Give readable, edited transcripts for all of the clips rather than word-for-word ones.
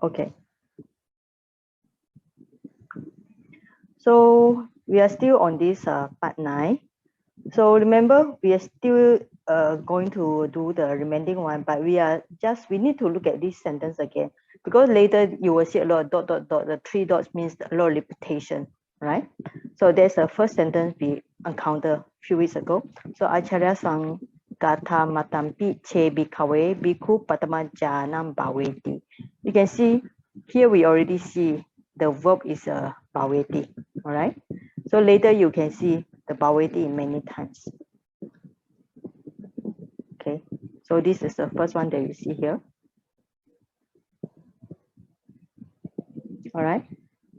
Okay. So we are still on this part 9. So remember, we are still going to do the remaining one, but we need to look at this sentence again, because later you will see a lot of dot, dot, dot. The 3 dots means a lot of repetition, right? So there's a first sentence we encountered a few weeks ago. So Acharya sang Gatha Matampi Che Bikawe Biku Patama Janam Bhaveti. You can see here we already see the verb is Bhaveti, all right? So later you can see the Bhaveti many times. Okay, so this is the first one that you see here. All right.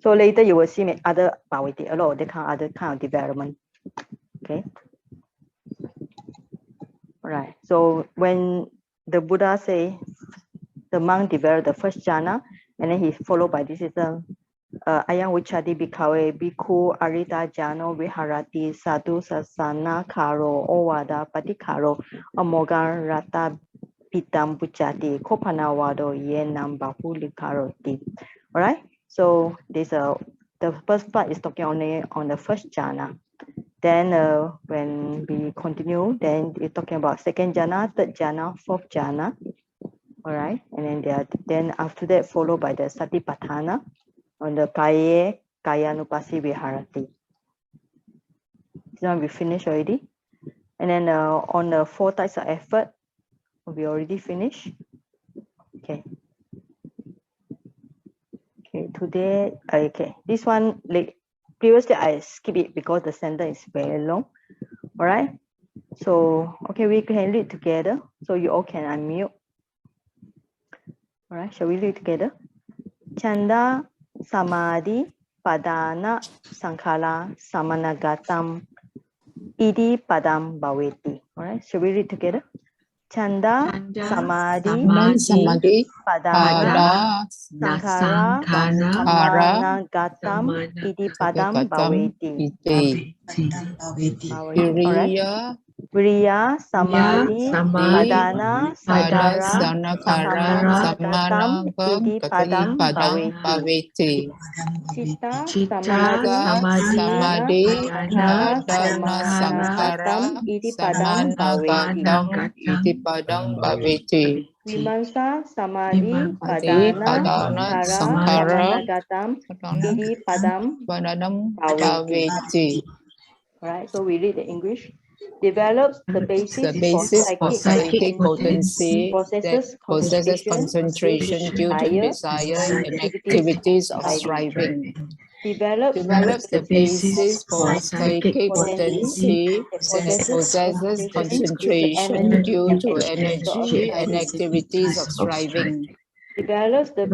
So later you will see other Bhaveti, a lot of the other kind of development. Okay. All right. So when the Buddha say the monk developed the first jhana, and then he followed by this is the Ayang Vichati Bhikkhave Bhikkhu Arita Jano Viharati Sadhu Sasana Karo Ovada Patikaro Amogan Rata Pitam Puchati Kopanawado Yenam Bahulikaroti. All right. So this the first part is talking only on the first jhana. Then when we continue, then we're talking about second jhana, third jhana, fourth jhana. All right. And then after that followed by the Satipatthana on the Kaya Kayanupasi Viharati. This one we finished already. And then on the 4 types of effort, we already finished. Okay. Okay, today, okay. This one, like previously I skip it because the sentence is very long. All right. So, okay, we can read together. So you all can unmute. All right, shall we read together? Chanda Samadhi Padana Sankara Samanagatam Idi Padam Bhaveti. All right, shall we read together? Chanda Samadhi Padana Sankara Samanagatam Idi Padam Bhaveti. All right. Viriya Samadhi Padana Sankara Samanagatam Idi Padam Bhaveti. Chitta Samadhi Padana Samanagatam Idi Padam Bhaveti. Vimansa Samadhi Padana Samanagatam Idi Padam Bhaveti. All right, so we read the English. Develops the basis for psychic potency that possesses concentration due to desire and activities of striving. Develops the basis for psychic potency that possesses concentration due to energy and activities of striving. Develops the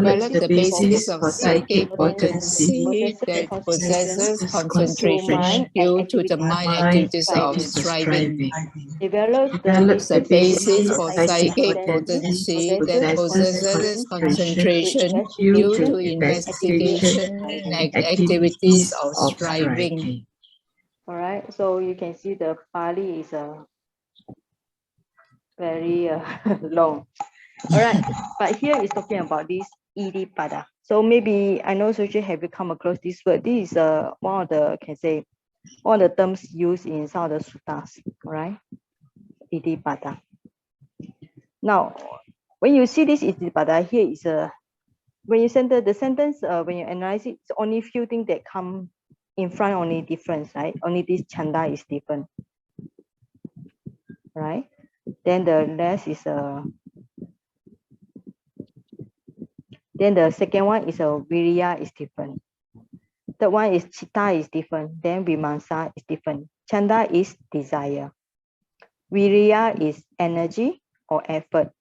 basis of psychic potency that possesses concentration due to the mind activities of striving. Develops the basis for psychic potency that possesses concentration due to investigation and activities of striving. All right, so you can see the Pali is very long. All right, but here is talking about this Idipada. So maybe I know Sushi, have you come across this word? This is one of the, can say, one of the terms used in some of the suttas, right? Idipada. Now, when you see this Idipada, here is when you center the sentence, when you analyze it, it's only few things that come in front, only difference, right? Only this chanda is different, right? Then the rest is then the second one is Viriya is different. Third one is Chitta is different. Then Vimansa is different. Chanda is desire. Viriya is energy or effort.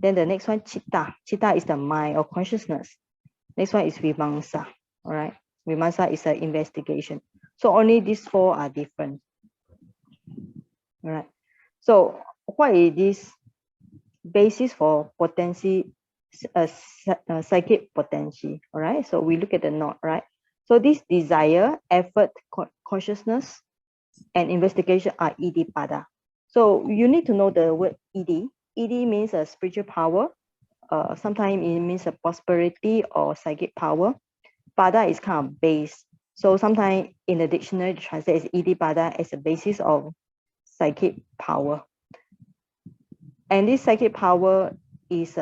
Then the next one, Chitta. Chitta is the mind or consciousness. Next one is Vimansa. All right. Vimansa is an investigation. So only these 4 are different. All right. So what is this basis for potency? Psychic potency. All right, so we look at the note, right? So this desire, effort, consciousness, and investigation are Idipada. So you need to know the word Idi. Idi means a spiritual power, sometimes it means a prosperity or psychic power. Pada is kind of base. So sometimes in the dictionary, translate as iti pada as a basis of psychic power. And this psychic power is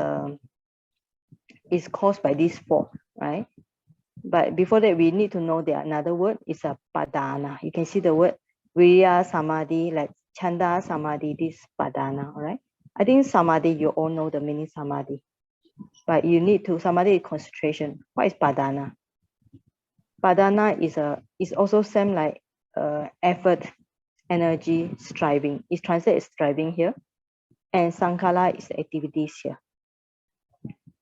caused by these four, right? But before that, we need to know that another word is a padana. You can see the word Virya Samadhi, like Chanda Samadhi, this padana, all right? I think Samadhi, you all know the meaning Samadhi. But you need to, Samadhi is concentration. What is padana? Padana is also same like effort, energy, striving. It's translated as striving here. And Sankala is activities here.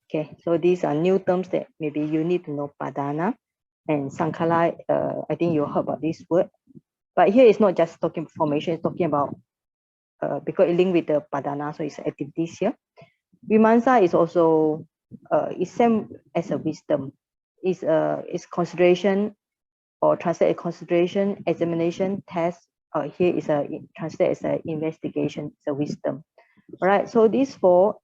Okay, so these are new terms that maybe you need to know. Padana and Sankala, I think you heard about this word. But here it's not just talking formation, it's talking about, because it linked with the Padana, so it's activities here. Vimansa is also, it's same as a wisdom. It's consideration, or translate as consideration, examination, test. Here is a translate as an investigation, it's a wisdom. All right, so these four,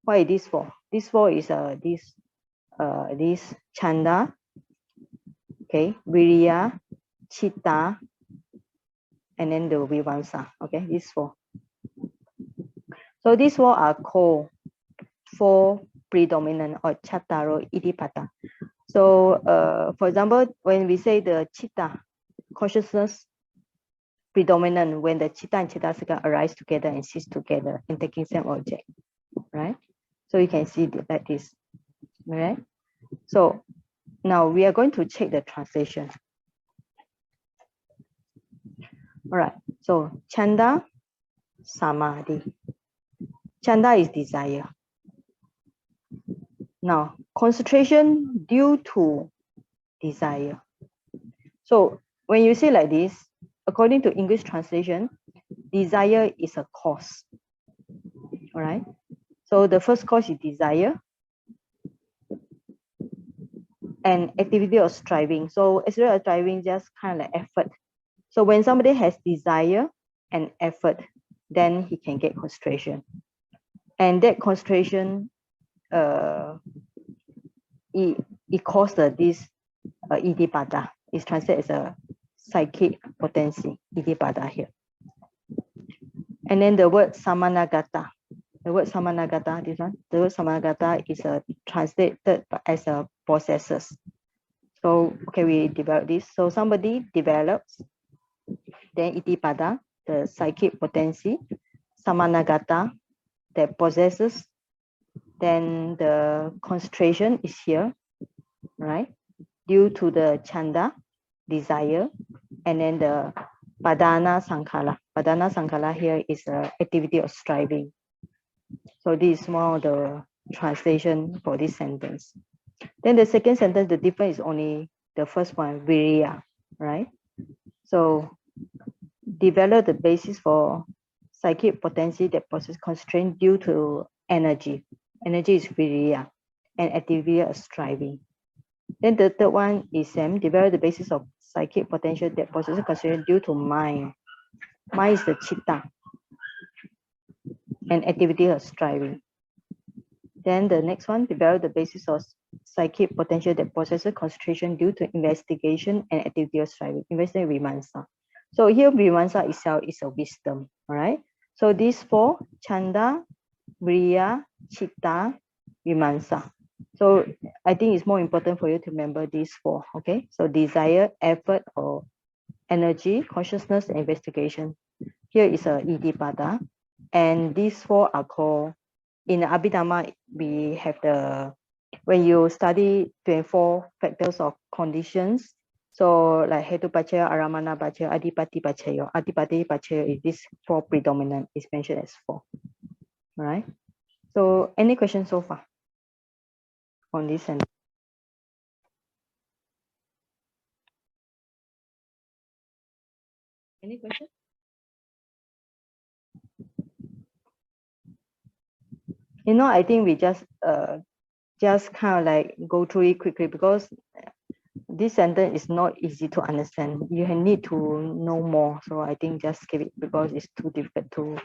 what is this for? This four is this Chanda, okay, Virya, Chitta, and then the Vivansa, okay, these four. So these four are called four predominant or Chattaro Idipata. So for example, when we say the Chitta, consciousness predominant, when the Chitta and Chittasika arise together and cease together in taking same object, right? So you can see that this, right? So now we are going to check the translation. All right, so Chanda, Samadhi. Chanda is desire. Now, concentration due to desire. So when you say like this, according to English translation, desire is a cause. All right. So the first cause is desire and activity of striving. So as well as striving, just kind of like effort. So when somebody has desire and effort, then he can get concentration. And that concentration, it caused this idipada. It's translated as a psychic potency, idipada here. And then the word samanagata. The word samanagata, this one, the word samanagata is translated as a possessors. So, okay, we develop this. So somebody develops, then idipada, the psychic potency, samanagata, that possesses, then the concentration is here, right? Due to the chanda, desire, and then the padana sankala. Padana sankala here is the activity of striving. So this is one of the translation for this sentence. Then the second sentence, the difference is only the first one, virya, right? So develop the basis for psychic potency that possesses constraint due to energy. Energy is virya and activity of striving. Then the third one is develop the basis of psychic potential that possesses constraint due to mind. Mind is the chitta and activity of striving. Then the next one, develop the basis of psychic potential that possesses concentration due to investigation and activity of striving. Investigate vimansa. So here vimansa itself is a wisdom, all right? So these four, chanda, virya, chitta, vimansa. So I think it's more important for you to remember these four, okay? So desire, effort, or energy, consciousness, and investigation. Here is a idipada. And these four are called, in the Abhidhamma, we have when you study 24 factors of conditions, so like Hetupachaya, Aramana Pachaya, Adipati Pachaya. Adipati Pachaya is this four predominant, is mentioned as four. All right. So any questions so far on this sentence? Any questions? I think we just kind of like go through it quickly, because this sentence is not easy to understand. You need to know more. So I think just skip it, because it's too difficult to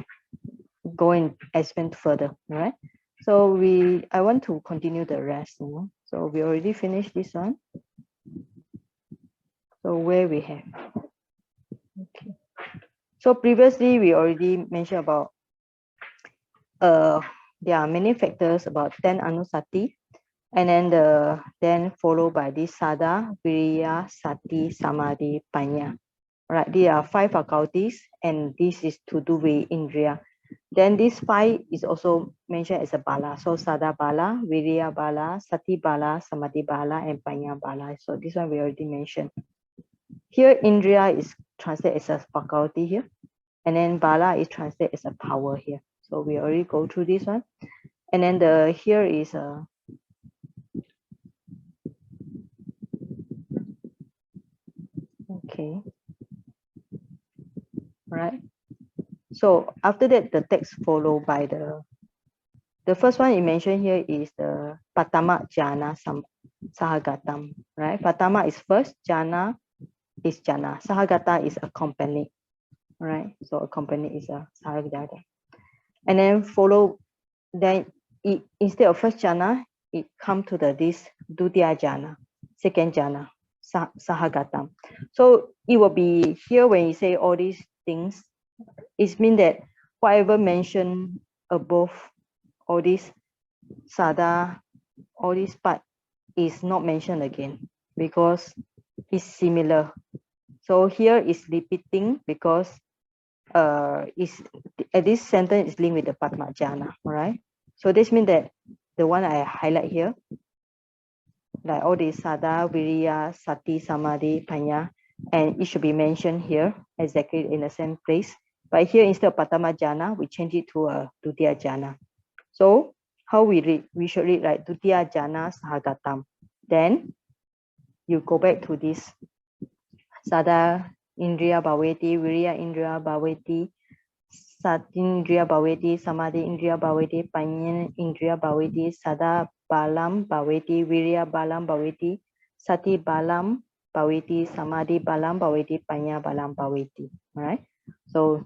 go and expand further. All right. So I want to continue the rest. So we already finished this one. So where we have, okay. So previously we already mentioned about there are many factors about 10 anusati, and then followed by this sada, viriya, sati, samadhi, panya. Right, there are 5 faculties, and this is to do with indriya. Then this 5 is also mentioned as a bala. So sada bala, viriya bala, sati bala, samadhi bala, and panya bala. So this one we already mentioned. Here indriya is translated as a faculty here, and then bala is translated as a power here. So we already go through this one. And then here is a okay, right. So after that, the text followed by the first one you mentioned here is the Patama Jana Sahagatam, right? Patama is first, Jana is Jana, Sahagata is accompanied, right? So accompanied is a Sahagata. And then then instead of first Jana, it come to this Dutiya Jana, second Jana, Sahagatam. So it will be here when you say all these things, it means that whatever mentioned above, all this sada, all this part is not mentioned again because it's similar. So here is repeating because this sentence is linked with the Padmajana, right? So this means that the one I highlight here, like all these sada, viriya, sati, samadhi, panya, and it should be mentioned here exactly in the same place. But here instead of Patamajana, we change it to a Dutiya Jana. So how we read? We should read like Dutiya Jana Sahagatam. Then you go back to this Sada Indriya Bhaveti, Viriya Indriya Bhaveti, Satindriya Bhaveti, Samadhi Indriya Bhaveti, Panya Indriya Bhaveti, Sada Balam Bhaveti, Viriya Balam Bhaveti, Sati Balam Bhaveti, Samadhi Balam Bhaveti, Panya Balam Bhaveti. Alright. So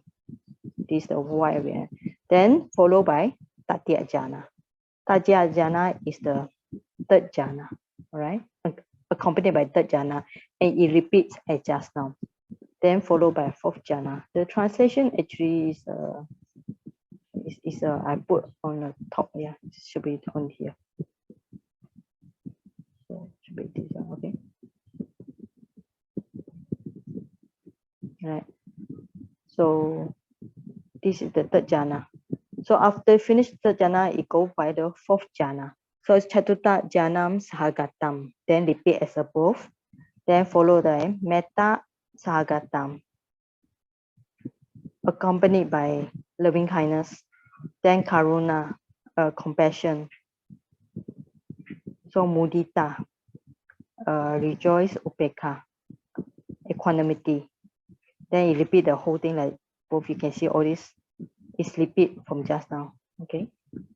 this is the why we have. Then followed by Tatya Jana. Tatya Jana is the third jhana, right? Accompanied by third jhana, and it repeats as just now. Then followed by fourth jhana. The translation actually is I put on the top. Yeah, it should be on here. So it should be this one, okay. Right. So this is the third jhana. So after finish third jhana, it goes by the fourth jhana. So it's Chatuta Janam Sahagatam. Then repeat as above. Then follow the Metta Sahagatam, accompanied by loving kindness. Then Karuna, compassion. So Mudita, rejoice, Upeka, equanimity. Then you repeat the whole thing like both. You can see all this is repeat from just now. Okay,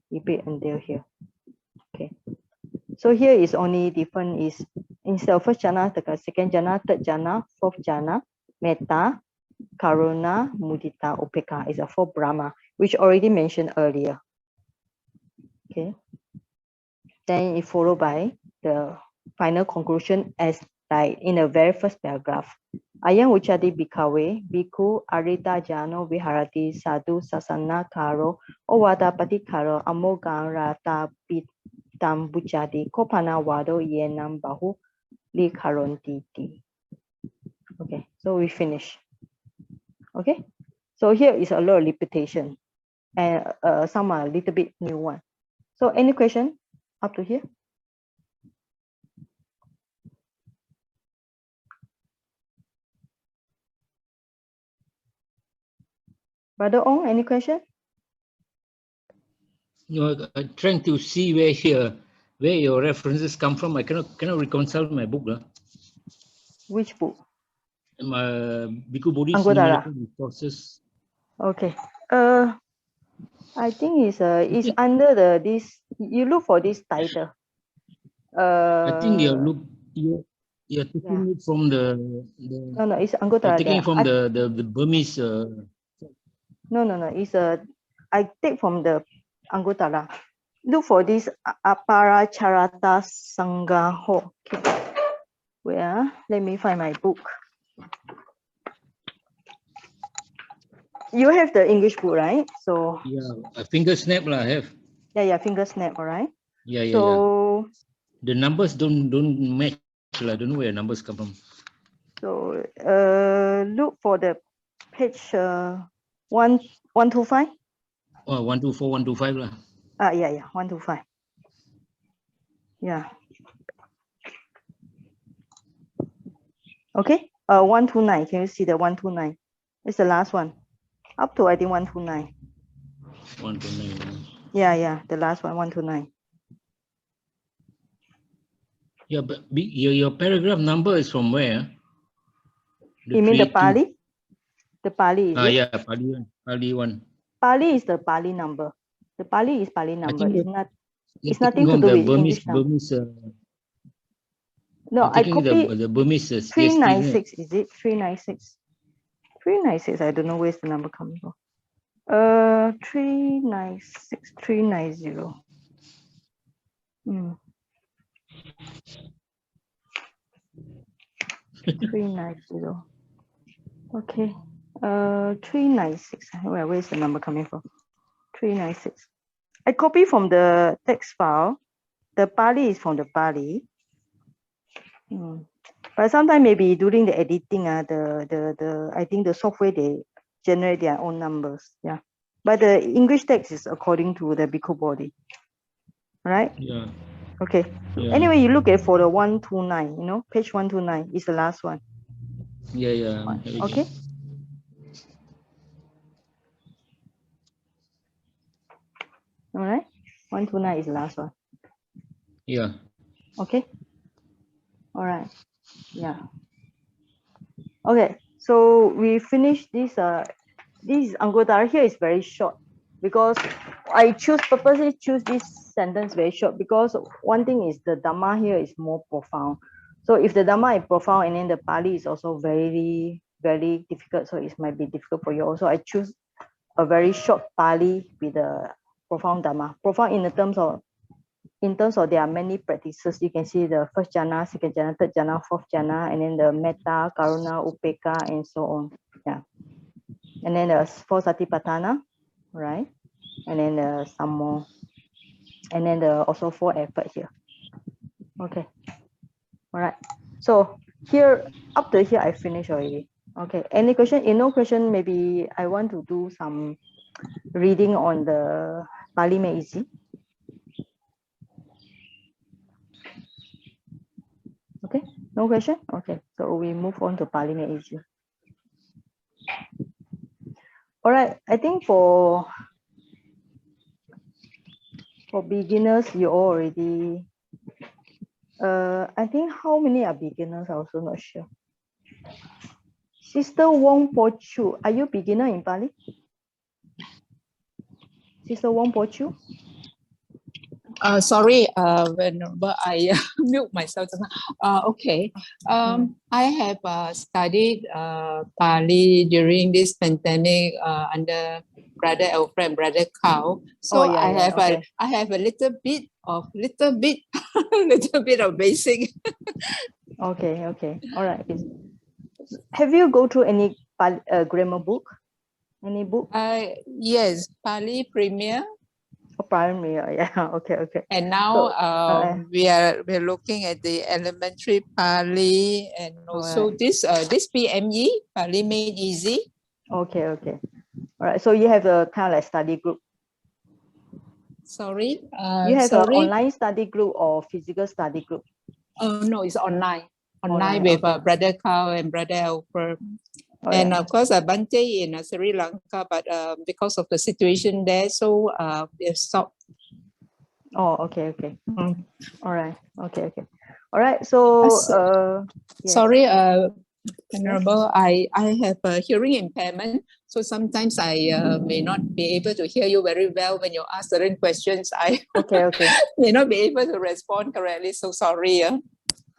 repeat until here. Okay. So here is only different is instead of first jhana, the second jhana, third jhana, fourth jhana, metta, karuna, mudita, upeka is a 4 Brahma, which already mentioned earlier. Okay. Then it followed by the final conclusion as like in the very first paragraph. Ayang uchadi bikawe, biku arita jano viharati sadhu sasana karo, owada pati karo, amogan rata pitam buchadi, kopana wado yenam bahu li karontiti. Okay, so we finish. Okay, so here is a lot of repetition and some are a little bit new one. So any question up to here? Brother Ong, any question? No, I'm trying to see where your references come from. I cannot reconcile my book. Which book? My Bhikkhu Bodhi's Anguttara. numerical resources. Okay. I think it's under this. You look for this title. I think you're taking it from the no, it's Anguttara. taking it from the Burmese. No. It's I take from the Anguttara. look for this Apara Charata Sangaho. Okay. Where? Let me find my book. You have the English book, right? So yeah, a finger snap lah. I have. yeah, finger snap, all right. Yeah, yeah, so, The numbers don't match lah. I don't know where the numbers come from. So look for the page 125. Oh, 124, 125 lah. Yeah, 125. Yeah. Okay. 129. Can you see the 129? It's the last one. Up to I think 129. 129. Yeah. The last one, 129. Yeah, but your paragraph number is from where? You mean the Pali? The Pali is it? Yeah, Pali one. Pali is the Pali number. The Pali is Pali number. It's nothing to from do the with English number. Burmese. No, I copied the Burmese CST. 396. Is it 396? 396. I don't know where's the number coming from. 396, 390. 390. Okay. 396. Where's the number coming from? 396. I copy from the text file. The Pali is from the Pali. But sometimes maybe during the editing, I think the software, they generate their own numbers. Yeah. But the English text is according to the Bhikkhu body. Right? Yeah. Okay. Yeah. Anyway, you look at for the 129, page 129 is the last one. Yeah. Okay. All right. 129 is the last one. Yeah. Okay. All right. Yeah. Okay. So we finished this. This Anguttara here is very short because I purposely choose this sentence very short because one thing is the Dhamma here is more profound. So if the Dhamma is profound and then the Pali is also very, very difficult, so it might be difficult for you also. I choose a very short Pali with a profound Dhamma. Profound in terms of there are many practices. You can see the first jhana, second jhana, third jhana, fourth jhana, and then the metta, karuna, upekkha, and so on. Yeah. And then there's 4 satipatthana, right? And then some more. And then also 4 effort here. Okay. All right. So here, up to here, I finished already. Okay. Any question? If no question, maybe I want to do some reading on the Pali Meiji. Okay. No question? Okay. So we move on to Pali Meiji. All right. I think for beginners, you already I think how many are beginners? I'm also not sure. Sister Wong Po Chu, are you beginner in Pali? Sister Wong Po Chu? Sorry, whenever I mute myself. Okay. I have studied Pali during this pandemic under Brother Alfred and Brother Kao. So I have a little bit of basic. Okay. All right. Have you go through any grammar book? Any book? Yes, Pali Premier. Primary, yeah. Okay. And now we're looking at the elementary Pali and also this PME, Pali Made Easy. Okay. All right. So you have a kind of like study group. Sorry. You have an online study group or physical study group? Oh no, it's online. Online with Brother Kao and Brother Alfred. And of course, Bante in Sri Lanka, but because of the situation there, so they've stopped. Oh, okay. All right. Okay. All right. So, yes. Sorry, Venerable, I have a hearing impairment, so sometimes I may not be able to hear you very well when you ask certain questions. I may not be able to respond correctly. So sorry.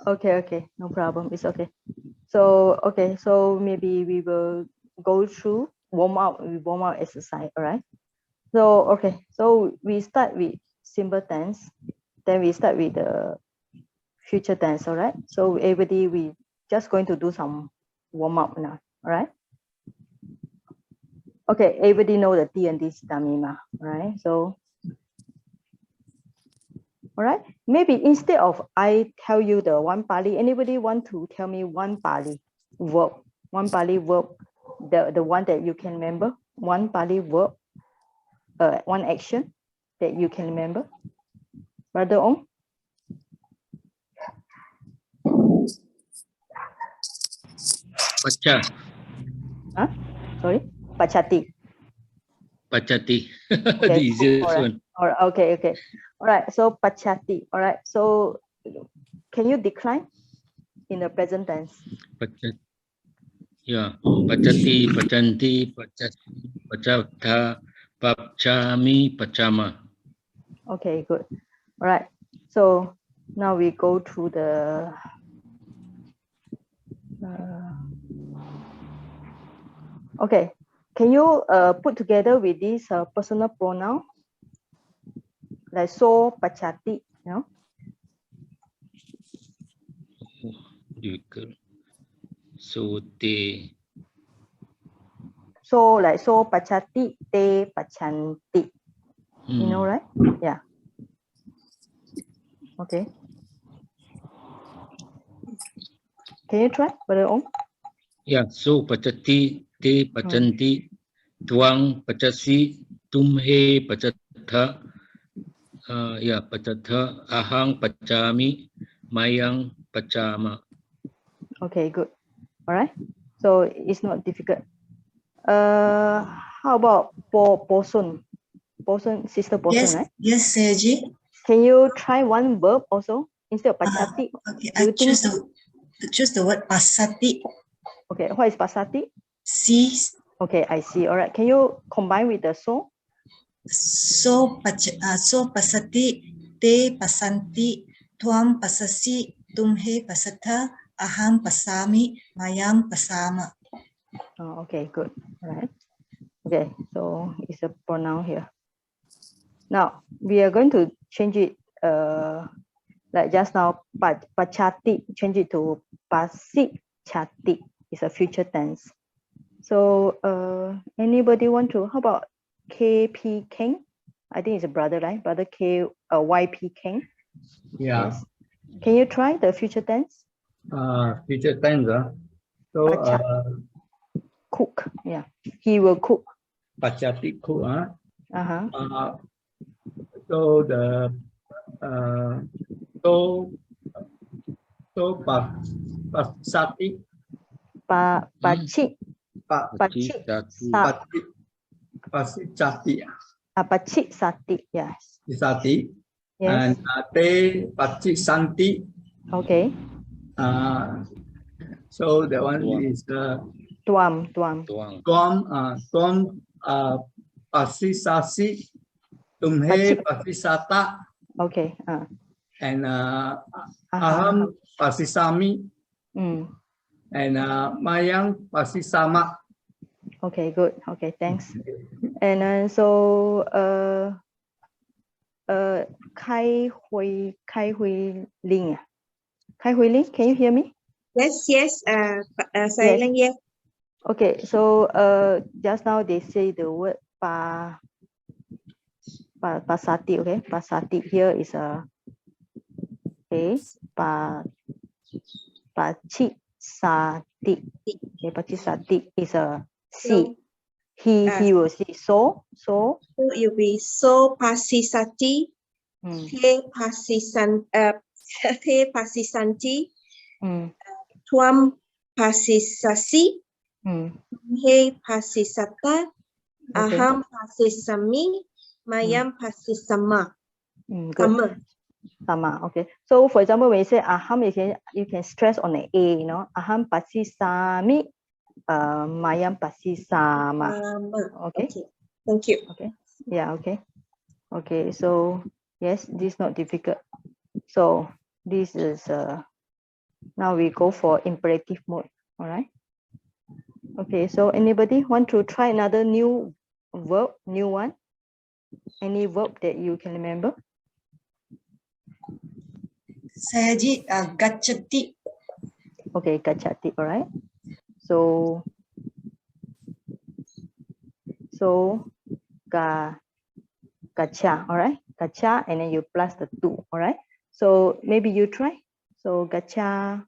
Okay. No problem. It's okay. So maybe we will go through warm up exercise. All right. So so we start with simple tense. Then we start with the future tense, all right? So everybody, we just going to do some warm up now, all right? Okay, everybody know the T and D stamina, right? So, all right, maybe instead of I tell you the one Pali, anybody want to tell me one Pali verb, the one that you can remember, one Pali verb, one action that you can remember? Brother Ong? Pacha. Huh? Sorry? Pachati. Pachati. Okay, The easiest all right. one. All right. Okay. All right. So pachati. All right. So can you decline in the present tense? Pachati. Yeah. Pachati, pachanti, pachati, pachatha, pachami, pachama. Okay, good. All right. So now we go to the okay. Can you put together with this personal pronoun like so pachati? You know. Difficult. So they. So like so pachati, te pachanti. You know, right? Yeah. Okay. Can you try, Brother Ong? Yeah. So pachati, te pachanti, tuang pachasi, tumhe pachatha. Yeah, pachatha, ahang pachami, mayang pachama. Okay, good. All right. So it's not difficult. How about Posun? Posun, Sister Posun, Yes, right? yes, Seji. Can you try one verb also instead of pachati? Okay, Do I you think? choose the word pasati. Okay, what is pasati? See, Okay, I see. All right. Can you combine with the so? so pasati, te pasanti, tuam pasasi, tumhe pasatha, aham pasami, mayam pasama. Oh, okay, good. All right. Okay, so it's a pronoun here. Now we are going to change it. Like just now, pachati, change it to pasichati. It's a future tense. So anybody want to? How about KP King? I think it's a brother, right? Brother K, YP King. Yeah. Yes. Can you try the future tense? Future tense. So Cook. Yeah. He will cook. pachati cook. Uh-huh. So the so pasati Pachi. pasichati. Pachi sati. Yes. Sati. Yes. And te pachisanti. Okay. So that one is Tuam. tuam pasisasi, tumhe pasisata. Okay. And aham pasisami. And mayang pasisama. Okay, good. Okay, thanks. And then so Kai Hui Ling. Kai Hui Ling, can you hear me? Yes. Yes. Okay, so just now they say the word pasati. Okay, pasati here is a pachi sati. Okay, pachi sati is a si. He will see so it will be so pasisati, te pasisanti, tuam pasisasi, he pasisata, aham pasisami, mayam pasisama. Good. Sama. Okay. So for example, when you say aham, you can stress on the a. You know, aham pasisami, mayam pasisama. Okay. Thank you. Okay. Yeah. Okay. Okay. So yes, this is not difficult. So this is now we go for imperative mode. All right. Okay. So anybody want to try another new verb, new one? Any verb that you can remember? Sayaji gacchati. Okay, gachati, all right. So gacha, all right. Gacha, and then you plus the 2, all right. So maybe you try. So gacha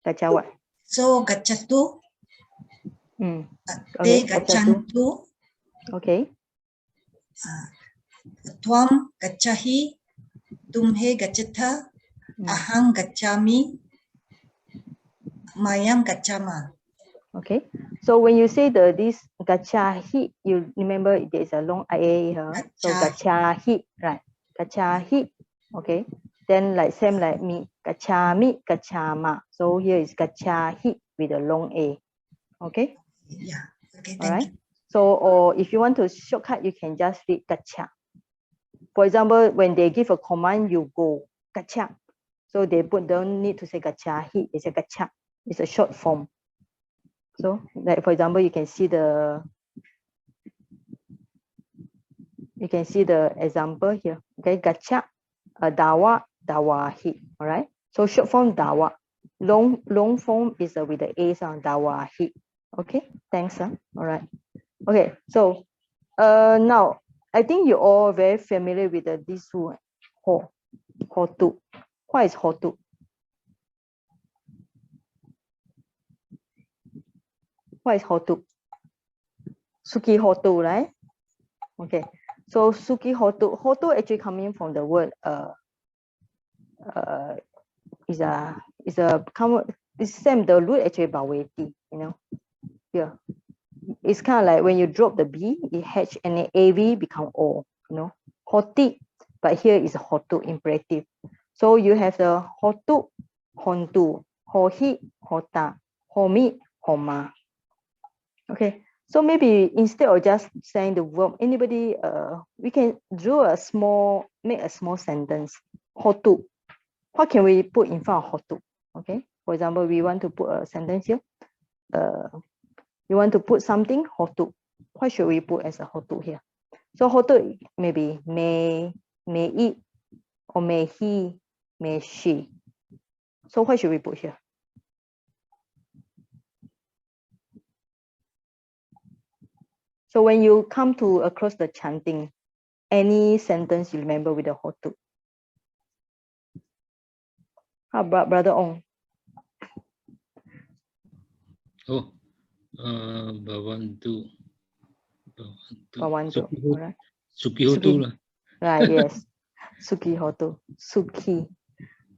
what? So gachatu. Te Okay, gachatu. gachantu. Okay. Tvam gachahi. Tumhe gachatha. Aham gachami. Mayam gachama. Okay. So when you say this gachahi, you remember there's a long IA here. So gachahi, right? Gachahi. Okay. Then like same like me, gachami, gachama. So here is gachahi with a long A. Okay. Yeah. Okay. All Thank right. you. So or if you want to shortcut, you can just read gacha. For example, when they give a command, you go gacha. So they don't need to say gachahi. They say gacha. It's a short form. So like for example, you can see the example here. Okay, gacha, dawa, dawahi. All right. So short form dawa. Long form is with the A sound, dawahi. Okay, thanks. All right. Okay, so now I think you're all very familiar with this one. Hotu. What is hotu? What is hotu? Suki hotu, right? Okay. So suki hotu. Hotu actually coming from the word is same the root actually baweti, you know. Yeah. It's kind of like when you drop the B, it hatch and the AV become O, you know. Hoti, but here is a hotu imperative. So you have the hotu, hontu, hohi, hota, homi, homa. Okay. So maybe instead of just saying the verb, anybody we can make a small sentence. Hotu. What can we put in front of hotu? Okay. For example, we want to put a sentence here. You want to put something hotu. What should we put as a hotu here? So hotu maybe may it, or may he, may she. So what should we put here? So when you come to across the chanting, any sentence you remember with the hotu? How about Brother Ong? Oh, Bhavantu. Bhavantu, all right. Suki hotu lah. Right, yes. Suki hotu. Suki.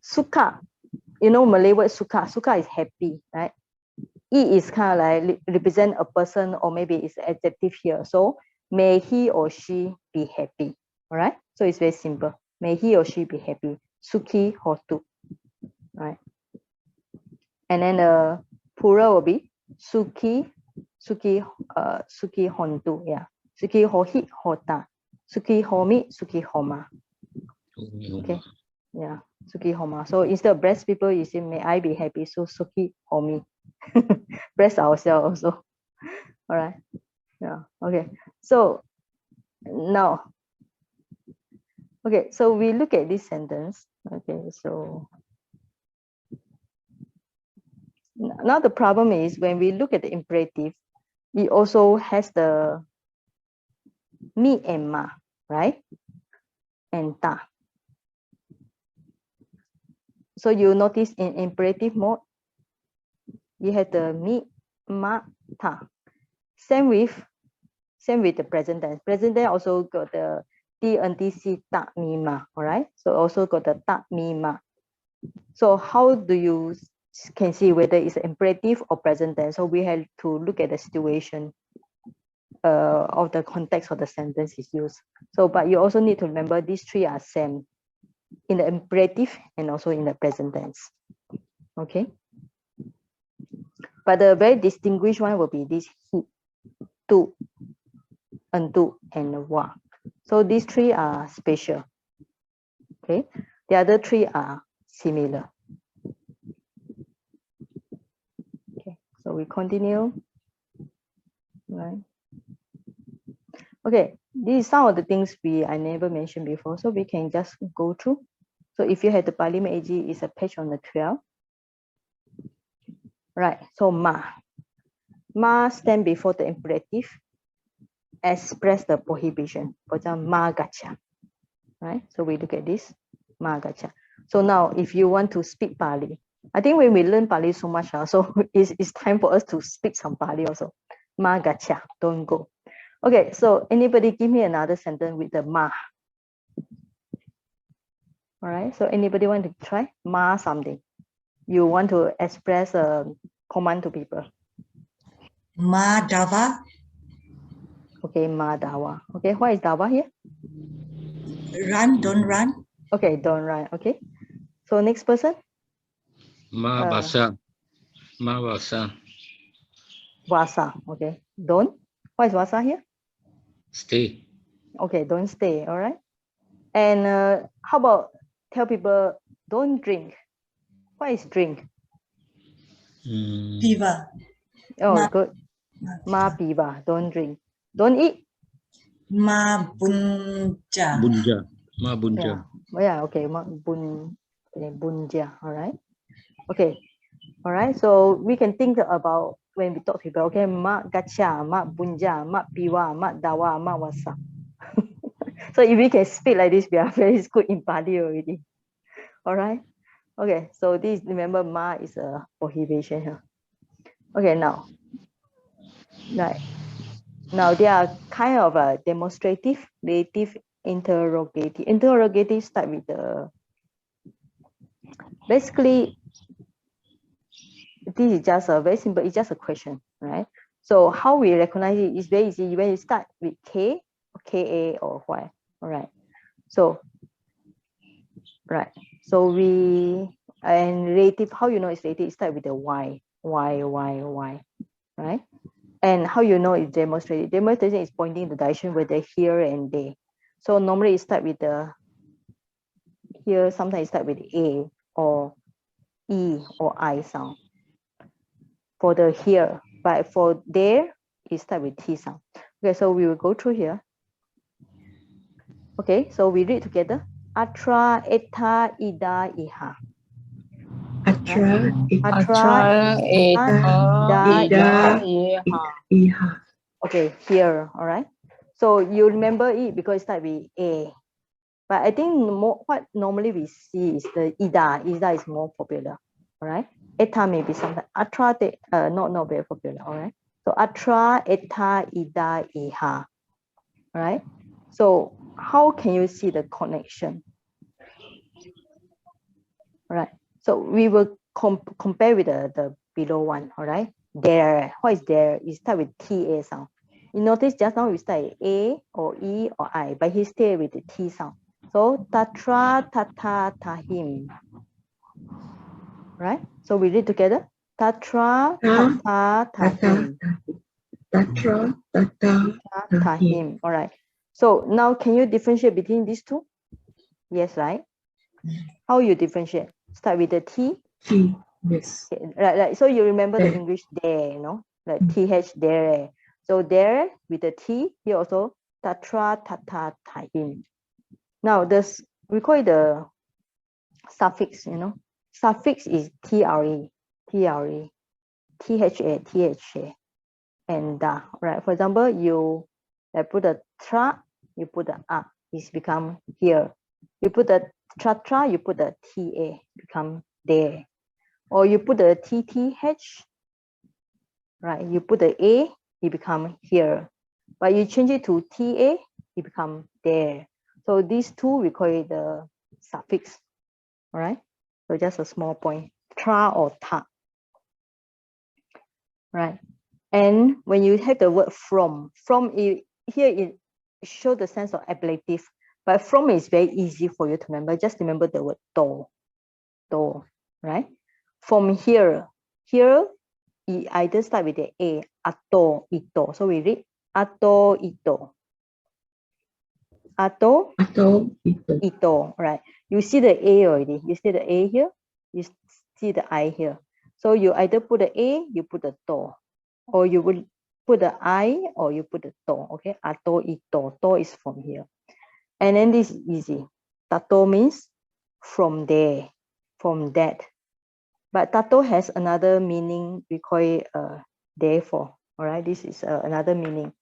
Sukha. You know Malay word sukha. Sukha is happy, right? I is kind of like represent a person, or maybe it's adjective here. So may he or she be happy. All right. So it's very simple. May he or she be happy. Suki hotu. Right. And then the plural will be suki hontu. Yeah. Suki hohi hota. Suki homi, suki homa. Okay. Yeah. Suki homa. So instead of bless people, you say may I be happy. So suki homi. Bless ourselves also. All right. Yeah. Okay. So now, okay. So we look at this sentence. Okay. So now the problem is when we look at the imperative, it also has the mi and ma, right? And ta. So you notice in imperative mode, you have the mi, ma, ta. Same with the present tense. Present tense also got the ti, anti, si, ta, mi, ma. All right. So also got the ta, mi, ma. So how do you can see whether it's imperative or present tense? So we have to look at the situation of the context of the sentence is used. So, but you also need to remember these three are same in the imperative and also in the present tense. Okay. But the very distinguished one will be this he, tu, antu, and wa. So these three are special. Okay. The other three are similar. Okay. So we continue. Right. Okay. These are some of the things I never mentioned before. So we can just go through. So if you have the Pali Meiji, it's a page on the 12. Right, so ma. Ma stand before the imperative, express the prohibition. For example, ma gacha. Right, so we look at this, ma gacha. So now if you want to speak Pali, I think when we learn Pali so much, so it's time for us to speak some Pali also. Ma gacha, don't go. Okay, so anybody give me another sentence with the ma. All right, so anybody want to try? Ma something. You want to express a command to people. Ma dawa. Okay, ma dawa. Okay, what is dawa here? Run, don't run. Okay, don't run. Okay, so next person. Ma basa. Ma basa. Vasa. Okay, don't. What is vasa here? Stay. Okay, don't stay. All right. And how about tell people don't drink? What is drink? Piva. Oh, Ma, good. Ma piva. Don't drink. Don't eat. Ma bunja. Bunja. Ma bunja. Yeah. Okay. Ma bunja. All right. Okay. All right. So we can think about when we talk to people. Okay. Ma gacha. Ma bunja. Ma piva. Ma dawa. Ma wasa. So if we can speak like this, we are very good in Pali already. All right. Okay. So this, remember, ma is a prohibition here. Okay. Now, right. Now they are kind of a demonstrative, relative, interrogative. Interrogative start with the, basically, this is just a very simple, it's just a question, right? So how we recognize it is very easy when you start with K, or KA, or Y. All right. So, right. So we, and relative, how you know it's relative, start with the Y, right? And how you know it's demonstrated? Demonstration is pointing the direction where they here and there. So normally it start with the here, sometimes it start with A or E or I sound for the here, but for there, it start with T sound. Okay, so we will go through here. Okay, so we read together. Atra, eta, ida, iha. Atra, ida, iha. Okay, here, all right. So you remember it because it start with A. But I think what normally we see is the ida. Ida is more popular, all right. Eta maybe sometimes. Atra, not very popular, all right. So atra, eta, ida, iha, all right. So how can you see the connection? All right. So we will compare with the below one, all right. There, what is there? It start with TA sound. You notice just now we start with A or E or I, but he stay with the T sound. So tatra, tata, tahim. Right? So we read together. Tatra, tata, tahim. Tatra, tata, tahim. All right. So now can you differentiate between these two? Yes, right? How you differentiate? Start with the T. T, yes. Okay, right. So you remember the English there, you know, like TH there. So there with the T, here also tatra, tata, tahim. Now this, we call it the suffix, you know. Suffix is TRE, TRE, THA, THA, and da, right? For example, you put a tra, you put the a, it's become here. You put the tra, you put the TA, become there. Or you put the TTH, right? You put the A, it become here. But you change it to TA, it become there. So these two, we call it the suffix, all right? So just a small point, tra or ta, right? And when you have the word from it, here it shows the sense of ablative, but from is very easy for you to remember. Just remember the word do, right? From here, it either start with the A, ato, ito. So we read ato, ito. Ato, ito, right? You see the A already. You see the A here. You see the I here. So you either put the A, you put the to, or you will put the I, or you put the to. Okay, ato, ito. To is from here. And then this is easy. Tato means from there, from that. But tato has another meaning. We call it therefore. All right, this is another meaning.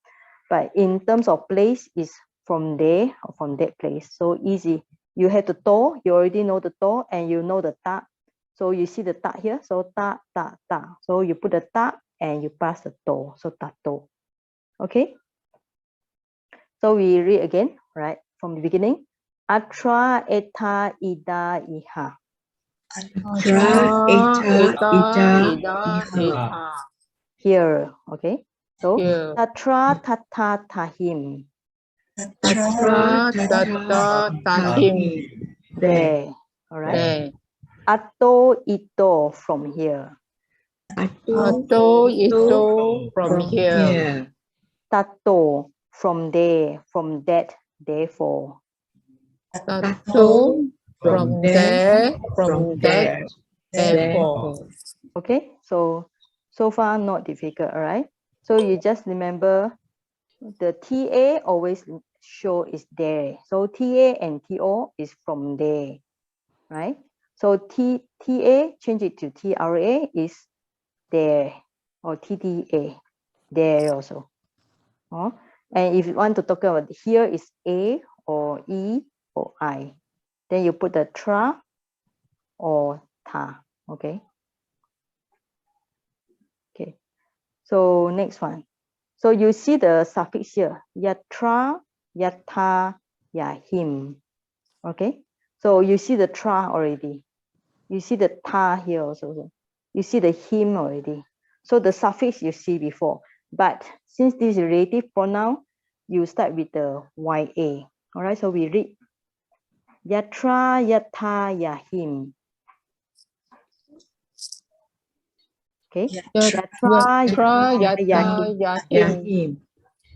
But in terms of place, is from there or from that place. So easy. You have the to, you already know the to, and you know the ta. So you see the ta here. So ta, ta, ta. So you put the ta and you pass the to. So tato. Okay. So we read again, right? From the beginning. Atra eta ida iha. Atra eta iha. Here. Okay. So Here. tatra tata tahim. Atra tata tahim. There. All right. There. Ato ito from here. Ato ito from here. Tato from there, from that, therefore. Tato from there, from that, therefore. Okay, so far not difficult, all right? So you just remember the TA always show is there. So TA and TO is from there, right? So TA, change it to TRA is there, or TTA, there also. Oh, and if you want to talk about here is A or E or I, then you put the tra or ta. Okay. Okay. So next one. So you see the suffix here, yatra, yata, yahim. Okay. So you see the tra already. You see the ta here also. You see the him already. So the suffix you see before. But since this is relative pronoun, you start with the ya. All right. So we read yatra, yata, yahim. Okay. Yatra, yata, yahim.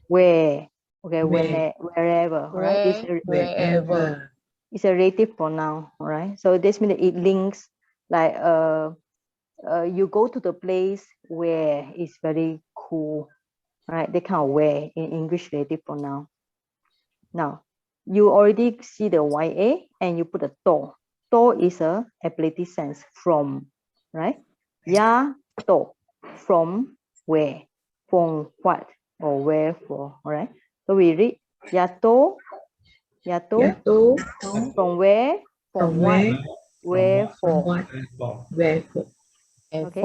Where? Okay. Wherever. All right. Wherever. It's a relative pronoun. All right. So this means it links like you go to the place where it's very cool, right? They kind of where in English relative pronoun. Now, you already see the ya and you put a to. To is a ablative sense, from, right? Ya to, from where, from what, or wherefore, all right? So we read yato, from where, from what, wherefore. Okay.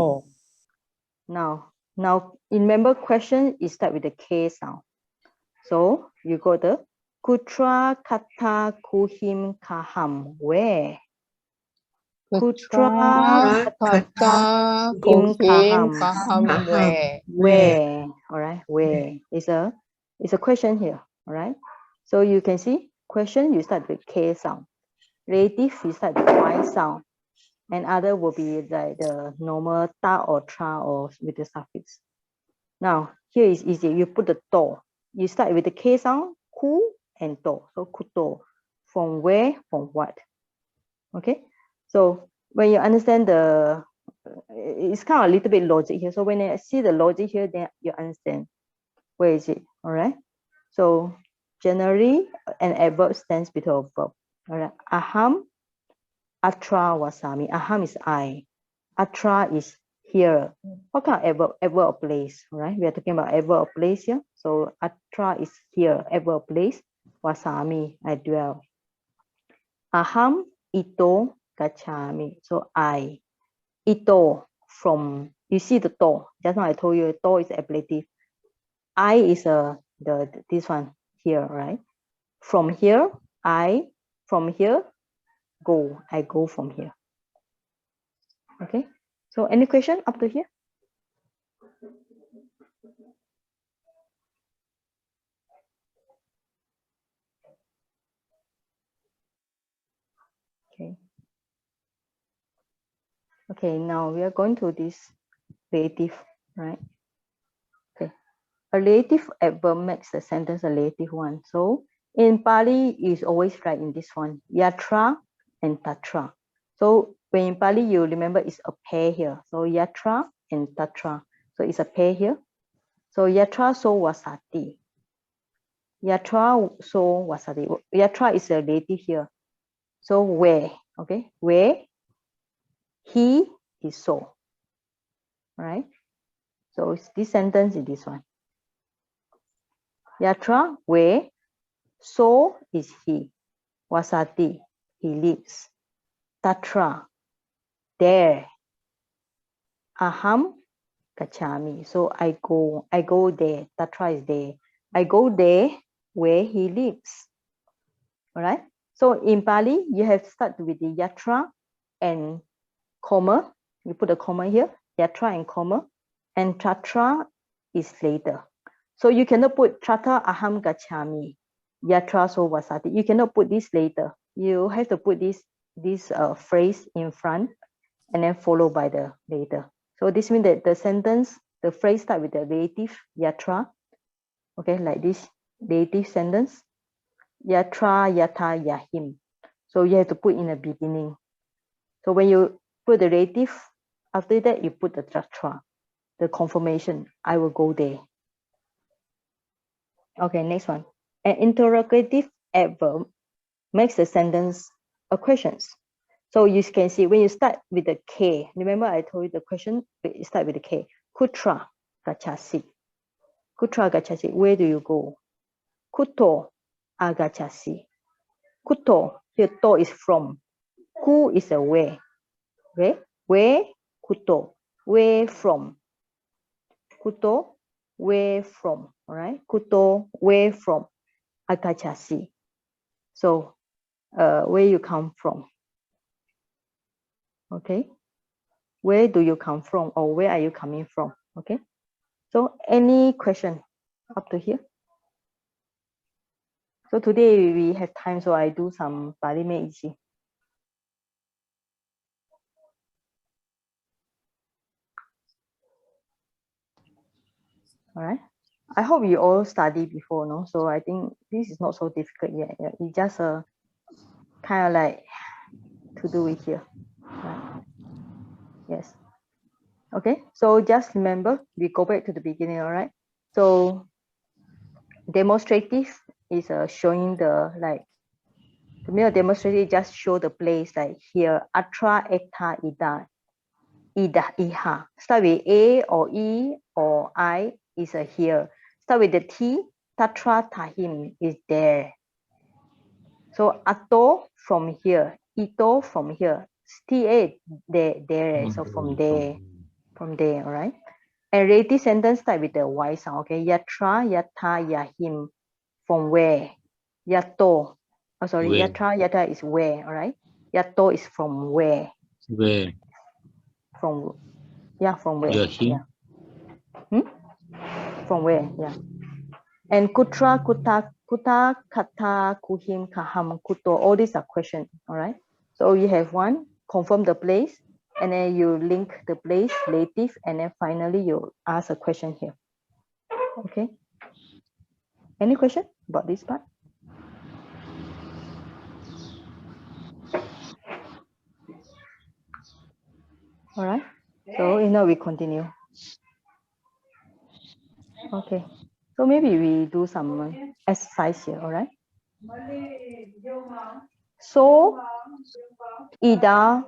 Now remember question is start with the K sound. So you go the kutra kata kuhim kaham, where? Kutra kata kuhim kaham, Where? All right, where is a question here. All right. So you can see question you start with K sound. Relative you start with Y sound. And other will be like the normal ta or tra or with the suffix. Now here is easy. You put the to. You start with the K sound, ku and to. So kuto. From where, from what. Okay. So when you understand the, it's kind of a little bit logic here. So when I see the logic here, then you understand where is it. All right. So generally an adverb stands before a verb. All right. Aham, atra wasami. Aham is I. Atra is here. What kind of adverb of place, right? We are talking about adverb of place here. So atra is here, adverb of place. Wasami, I dwell. Aham ito gachami. So I. Ito, from, you see the to. Just now I told you to is ablative. I is this one here, right? From here, from here, go. I go from here. Okay. So any question up to here? Okay. Okay, now we are going to this relative, right? Okay. A relative adverb makes the sentence a relative one. So in Pali, is always right in this one, yatra and tatra. So when in Pali, you remember it's a pair here. So yatra and tatra. So it's a pair here. So yatra so wasati. Yatra so wasati. Yatra is a relative here. So where? Okay, where he is so. Right? So this sentence is this one. Yatra, where, so is he. Vasati, he lives. Tatra, there. Aham gachami. So I go there. Tatra is there. I go there where he lives. All right. So in Pali, you have to start with the yatra and comma. You put a comma here. Yatra and comma. And tatra is later. So you cannot put trata aham gachami. Yatra so vasati. You cannot put this later. You have to put this phrase in front and then followed by the later. So this means that the sentence, the phrase start with the relative yatra. Okay, like this relative sentence. Yatra, yata, yahim. So you have to put in the beginning. So when you put the relative, after that you put the tatra, the confirmation. I will go there. Okay, next one. An interrogative adverb makes the sentence a question. So you can see when you start with the K, remember I told you the question, you start with the K. Kutra gachasi. Kutra gachasi, where do you go? Kuto agachasi. Kuto, here to is from. Ku is a where. Okay? Where? Kuto. Where from? Kuto, where from? All right? Kuto, where from? Agachasi. So, where you come from? Okay? Where do you come from, or where are you coming from? Okay? So, any question up to here? So today we have time, so I do some Pali Make Easy. All right. I hope you all study before, no? So I think this is not so difficult yet. Yeah, it's just a kind of like to do it here. Right? Yes. Okay. So just remember, we go back to the beginning. All right. So demonstrative is showing the like. The mere demonstrative just show the place like here. Atra, ekta, ida, ida, iha. Start with A or E or I is a here. Start with the T. Tatra, tahim is there. So ato from here, ito from here, ta there. So from there, all right. And relative sentence start with the Y sound. Okay, yatra, yata, yahim. From where? Yato. Oh, sorry, Where? yatra, yata is where. All right. Yato is from where? Where? From from where? Yahim. Yeah. From where? Yeah. And kutra, kuta, kata, kuhim, kaham, kuto. All these are questions. All right. So you have one, confirm the place, and then you link the place, relative, and then finally you ask a question here. Okay. Any question about this part? All right. So now we continue. Okay. So maybe we do some exercise here. All right. So ida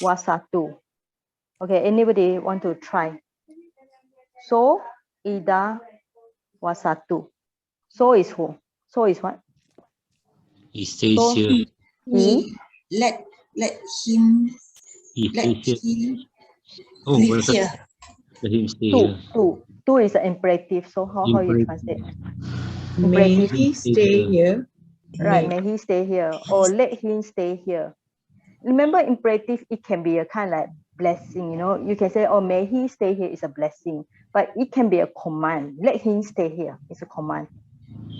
wasatu. Okay. Anybody want to try? So ida wasatu. So is who? So is what? He stays So, here. He let him He let stays here. him Oh, live well, here. let him stay two, here. two is an imperative. So how you Imperative. translate? May Imperative. he stay here. Right, may he stay here or let him stay here. Remember, imperative, it can be a kind of like blessing, you know. You can say, oh, may he stay here is a blessing, but it can be a command. Let him stay here is a command.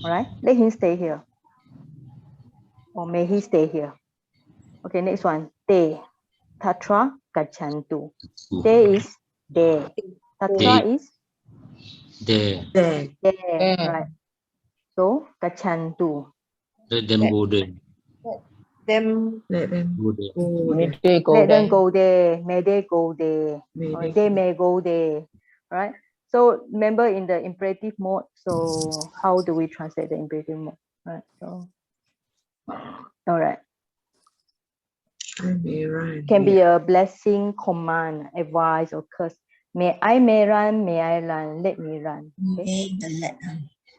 All right, let him stay here. Or may he stay here. Okay, next one. Te. Tatra gachantu. Te is there. Tatra is There. There. there. Right. So gachantu. Let them go there. Them Let them Go there. go there. Let them go there. May they go there. May Or they they go. may go there. Right. So remember in the imperative mode. So how do we translate the imperative mode? Right. So all right. I may run. Can be a blessing, command, advice, or curse. May I run, let me run. Okay?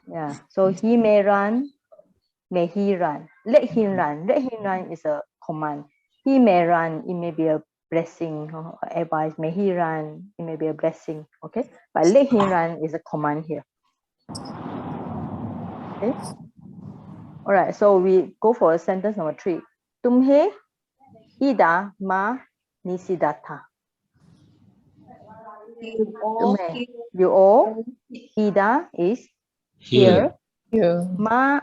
Yeah. So he may run, may he run. Let him run. Let him run is a command. He may run, it may be a blessing or advice. May he run, it may be a blessing. Okay. But let him run is a command here. Okay. All right. So we go for a sentence number 3. Tumhe ida ma nisidatha. You all ida is here. Ma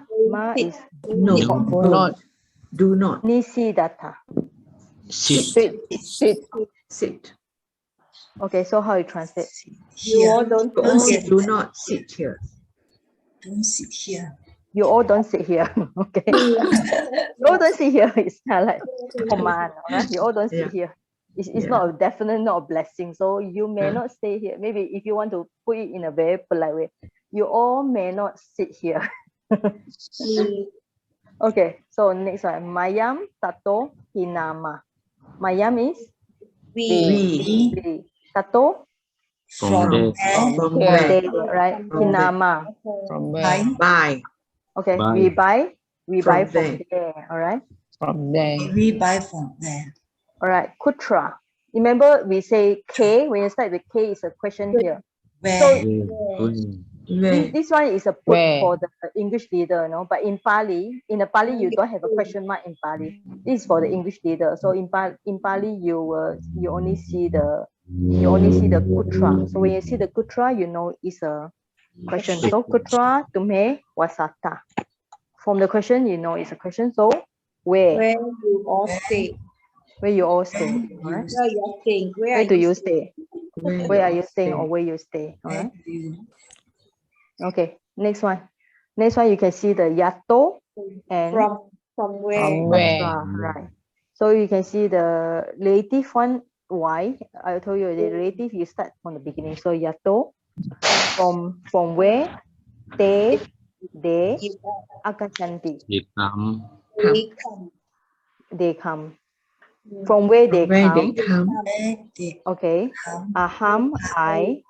is No, do not. nisidatha. Sit. Sit. Okay, so how you translate? You all don't sit Do not sit here. Don't sit here. You all don't sit here. Okay. You all don't sit here. It's kind of like command. All right? You all don't sit here. It's not a definite, not a blessing. So you may not stay here. Maybe if you want to put it in a very polite way, you all may not sit here. Okay. So next one. Mayam tato hinama. Mayam is We. tato From there. From there, where? right? Hinama. From where? Buy. Okay. Buy. We buy From from there. All right. From there. We buy from there. All right, kutra. Remember we say K, when you start with K is a question here. Where? So Where? this one is a put Where? for the English leader, no? But in Pali, you don't have a question mark in Pali. This is for the English leader. So in Pali, you only see the kutra. So when you see the kutra, you know it's a question. So kutra tumhe wasata. From the question, you know it's a question. So where? Where you all stay? Where you all stay, all right? Where you all staying? Where do you stay? Where Where are you staying or where you stay? All right. Okay. Next one. Next one, you can see the yato and From where? From where? right. So you can see the relative one. Why? I told you the relative. You start from the beginning. So yato from where? Te de akachanti. They come. From where they Where come. they come. Okay. Aham, I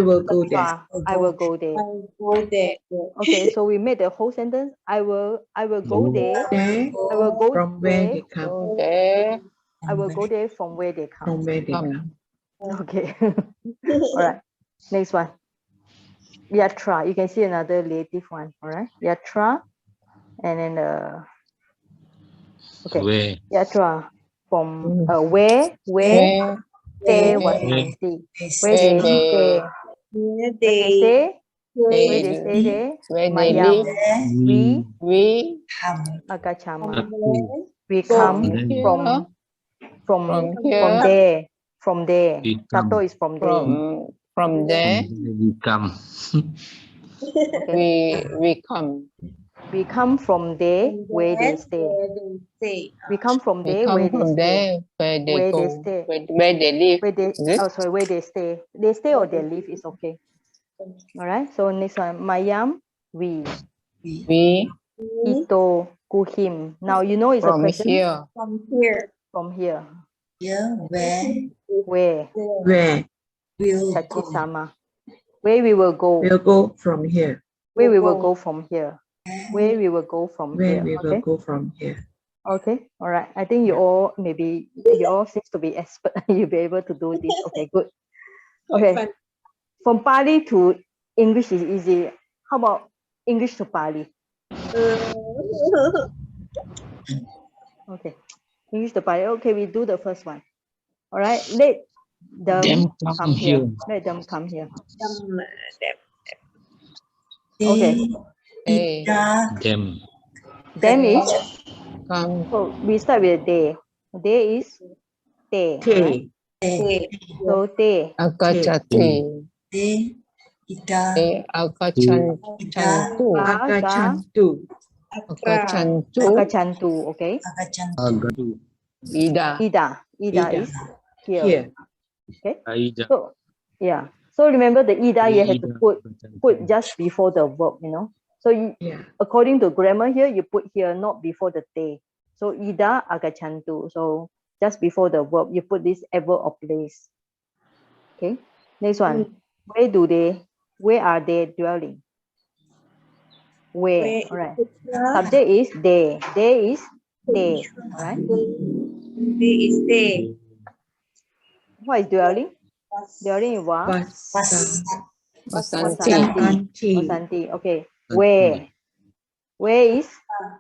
will go there. I will go there. Go there. Okay, so we made the whole sentence. I will go there. There. I will go From where there. they come. Go there. I will go there from where they come. From where they come. Okay. All right. Next one. Yatra. You can see another relative one. All right. Yatra. And then okay. Where? Yatra. From where there was stay. Where they stay. Where they stay. Where they stay there. Where they Mayam. live. We Agachama. We come from here. there. We Tato come. is from there. From there. We come. We come. We come from there where they stay. We come from We there come where they from stay. there where they Where go. they stay. Where they live. Where they Is it? where they stay. They stay or they live is okay. All right. So next one, Mayam, we. We Ito, kuhim. Now you know it's a from question. here. From here. Where Where? Where? Chachisama. Where we will go. We'll go from here. Where we will go from here. Where we will go from Where here. we will Okay. go from here. Okay. All right. I think you all seems to be expert. You'll be able to do this. Okay. Good. Okay. From Pali to English is easy. How about English to Pali? Okay. English to Pali. Okay, we do the first one. All right. Let them come here. Let them come here. Okay. Them. Them is. Come. So we start with they. They is they. Right? So they. Akachati. Akachantu. Agachantu. Akachantu. Okay. Agatu. Ida. Ida is here. Here. Okay. Aida. So yeah. So remember the ida you have to put just before the verb, you know. So Yeah. according to grammar here, you put here not before the te. So ida agachantu. So just before the verb, you put this adverb of place. Okay. Next one. Where are they dwelling? Where? All right. Subject is they. They is they. All right. They is they. What is dwelling? Dwelling is what? Vasanti. Vasanti. Okay. Where? Where is?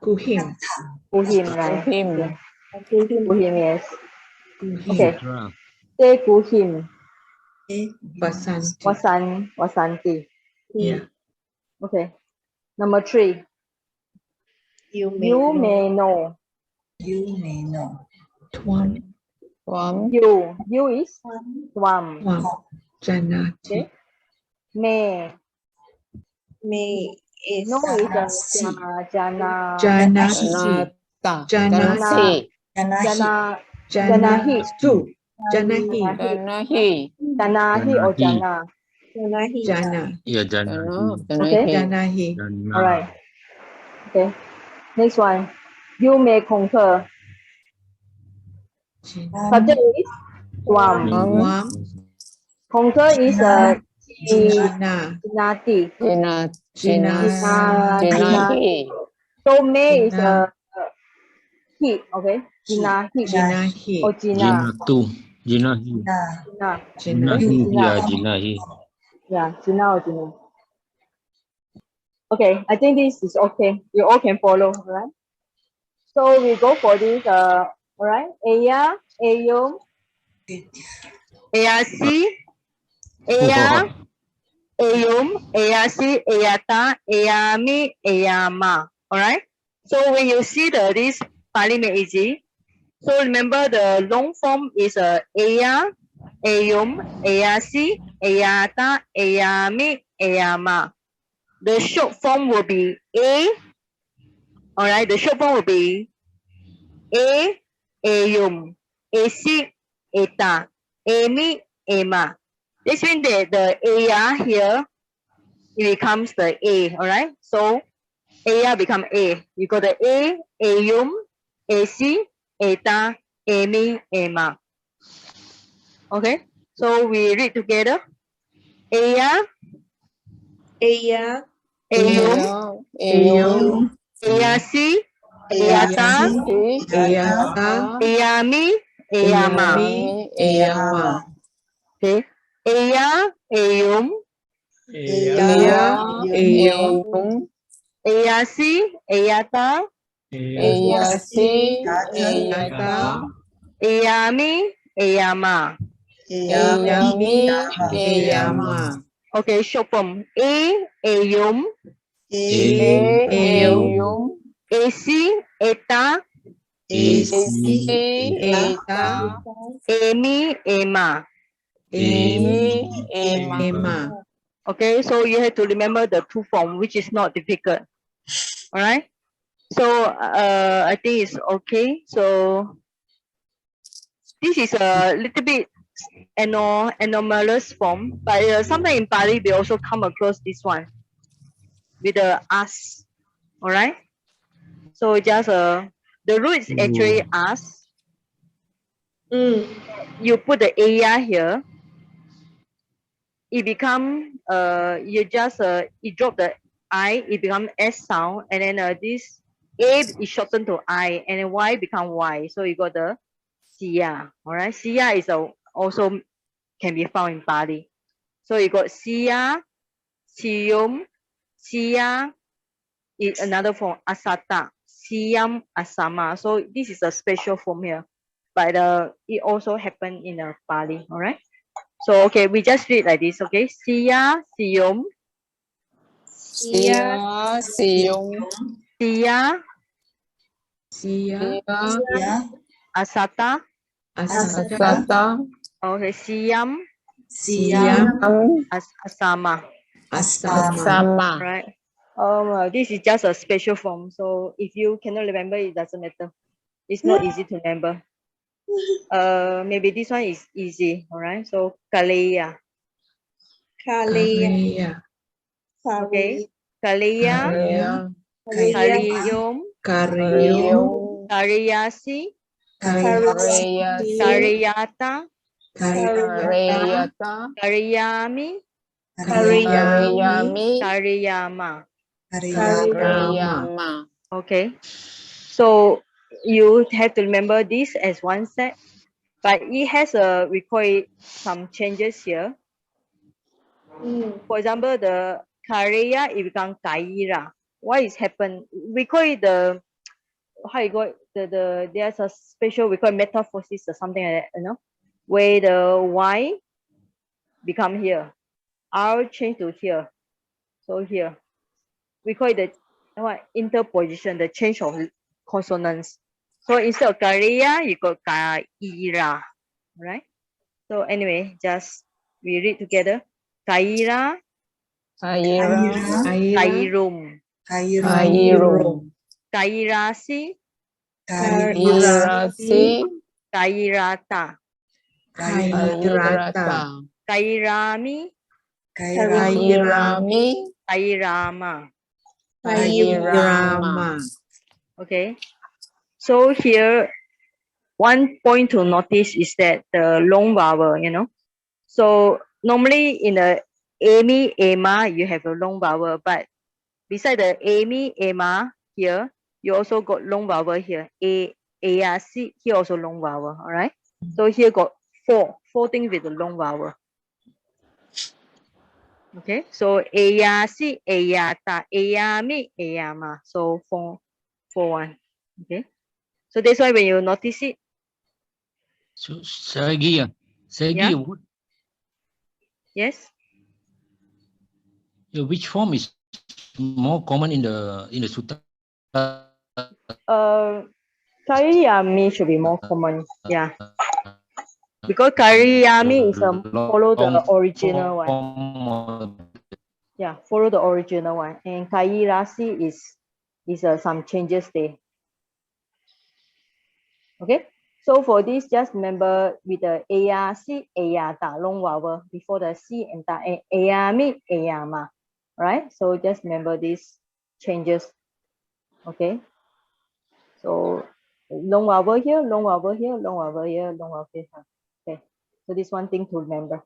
Kuhim. Kuhim, right? Kuhim. Okay. Kuhim, yes. Okay. Anguttara. Say Kuhim. Vasanti. Vasanti. Yeah. Okay. Number 3. You may You know. may know. You may know. Tuam. Tuam. You is Tuam. Tuam. Janati. Okay. May. May is No is Jana. Janasi. Janata. Janasi. Jana. Janahi. Two. Janahi. Janahi. Janahi or Jana. Janahi. Jana. Yeah, Jana. Okay. Janahi. All right. Okay. Next one. You may concur. Subject is Tuam. Tuam. Concur is Jina. Jinati. Jinahi. So may is Jina. he. Okay. Jinahi. Jinahi. Or Jina. Jinatu. Jinahi. Jina. Jinahi. Jina. Yeah, Jinahi. Yeah. Jina or Jina. Okay. I think this is okay. You all can follow, right? So we go for this. All right. Aya, Ayum, Ayasi, Aya, Ayum, Ayasi, Ayata, Ayami, Ayama. All right. So when you see this Pali Meiji, so remember the long form is Aya, Ayum, Ayasi, Ayata, Ayami, Ayama. The short form will be A. All right. The short form will be A, Ayum, Asi, Eta, Amy, Emma. This means that the Aya here, it becomes the A, all right? So Aya become A. You got the A, Ayum, Asi, Eta, Amy, Emma. Okay? So we read together. Aya, Aya. Ayum, Ayum. Ayasi, Ayata, Ayata. Ayami, Ayama. Ayama. Okay. Aya, Ayum, Aya. Ayum. Ayasi, Ayata, Ayasi. Ayata. Ayami, Ayama. Ayami. Ayama. Okay, short form. Ayum, Ayum. Asi, Eta, Eta. Amy, Emma. Emma. Okay, so you have to remember the two form, which is not difficult. All right. So I think it's okay. So this is a little bit anomalous form, but sometimes in Pali we also come across this one with the us. All right. So just the root is actually us. You put the aya here. It become you just you drop the I, it become S sound, and then this A is shortened to I, and then Y become Y. So you got the Sia. All right. Sia is also can be found in Pali. So you got Sia, Sium, Sia is another form, Asata, Siam, Asama. So this is a special form here, but it also happened in Pali. All right. So okay, we just read like this. Okay, Sia, Sium, Sia. Sium. Sia, Sia. Asata. Asata. Okay, Siam, Siam. Asama. Asama. Right. This is just a special form. So if you cannot remember, it doesn't matter. It's not easy to remember. Maybe this one is easy. All right. So Kaleya. Kaleya. Okay. Kaleya. Kaleya. Kaliyum. Kariyum. Kariyasi, Kareyasi, Kariyata, Kareyata, Kariyami, Kareyami, Kariyama. Kareyama. Okay. So you have to remember this as one set, but it has we call it some changes here. For example, the Kareya, it becomes Kaira. What is happened? We call it the, how you call it, there's a special, we call it metamorphosis or something like that, you know, where the Y become here, R change to here. So here, we call it the what, interposition, the change of consonants. So instead of Kareya, you got Kaira, right? So anyway, just we read together. Kaira, Kairum, Kairum, Kairasi, Kairasi, Kairata, Kairata, Kairami, Kairami, Kairama. Kairama. Okay. So here, one point to notice is that the long vowel, you know. So normally in the Amy, Ema, you have a long vowel, but beside the Amy, Ema here, you also got long vowel here. C, here also long vowel, all right? So here got four things with the long vowel. Okay, so C, Ayata, Ayami, Ayama. So four one. Okay. So that's why when you notice it. So Sagi, Yeah. what? Yes. Which form is more common in the sutta? Kariyami should be more common. Yeah. Because Kariyami is follow the original one. Yeah, follow the original one. And Kairasi is some changes there. Okay. So for this, just remember with the Ayasi, Ayata, long vowel before the C and Ta, Ayami, Ayama. Right? So just remember these changes. Okay. So long vowel here, long vowel here, long vowel here, long vowel here. Okay. So this one thing to remember.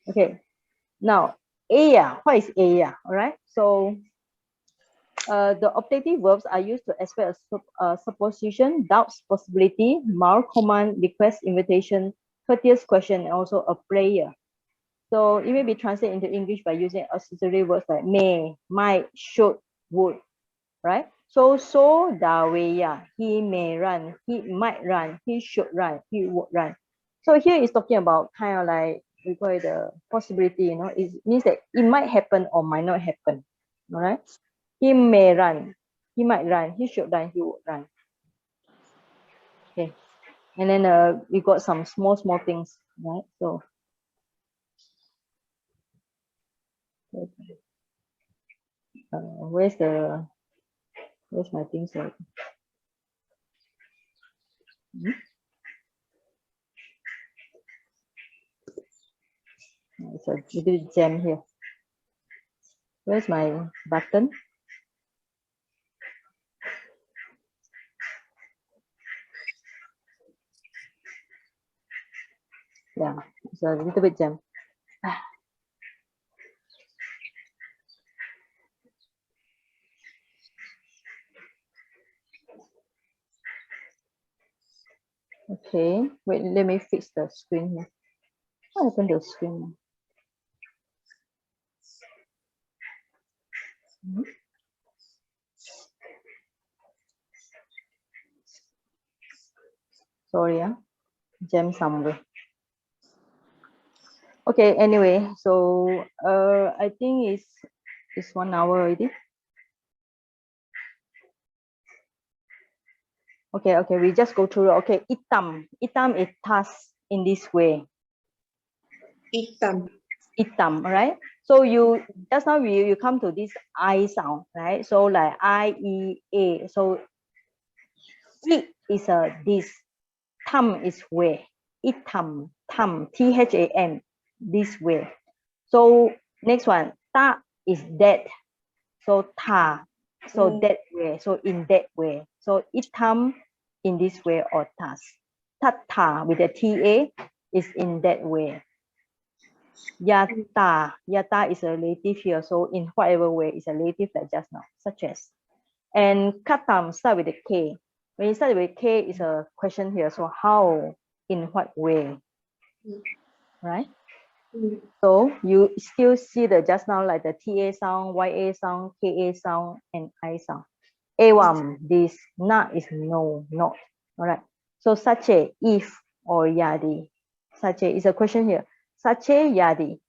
Okay. Now, Aya, what is Aya? All right. So the objective verbs are used to express a supposition, doubts, possibility, moral command, request, invitation, courteous question, and also a prayer. So it may be translated into English by using auxiliary words like may, might, should, would, right? So Daweya, he may run, he might run, he should run, he would run. So here is talking about kind of like, we call it the possibility, you know, it means that it might happen or might not happen, all right? He may run, he might run, he should run, he would run. Okay, and then we got some small things, right? So where's my things? It's a little jam here. Where's my button? Yeah, it's a little bit jam. Okay, wait, let me fix the screen here. What happened to the screen? Sorry, jam somewhere. Okay, anyway, so I think it's 1 hour already. Okay, we just go through. Okay, itam is task in this way. Itam, right? So you just now you come to this I sound, right? So like I, E, A. So it is this. Tam is way. Itam, tam, THAM, this way. So next one, ta is that. So ta, so that way. So in that way. So itam in this way or tas. Tata with a ta is in that way. Yata, yata is a relative here, so in whatever way is a relative like just now, such as. And katam start with a k. When you start with k, is a question here. So how, in what way, right? So you still see the just now like the ta sound, ya sound, ka sound, and I sound. Evam, this, na is no, not. All right. So sache, if or yadi. Sache is a question here. Sache yadi.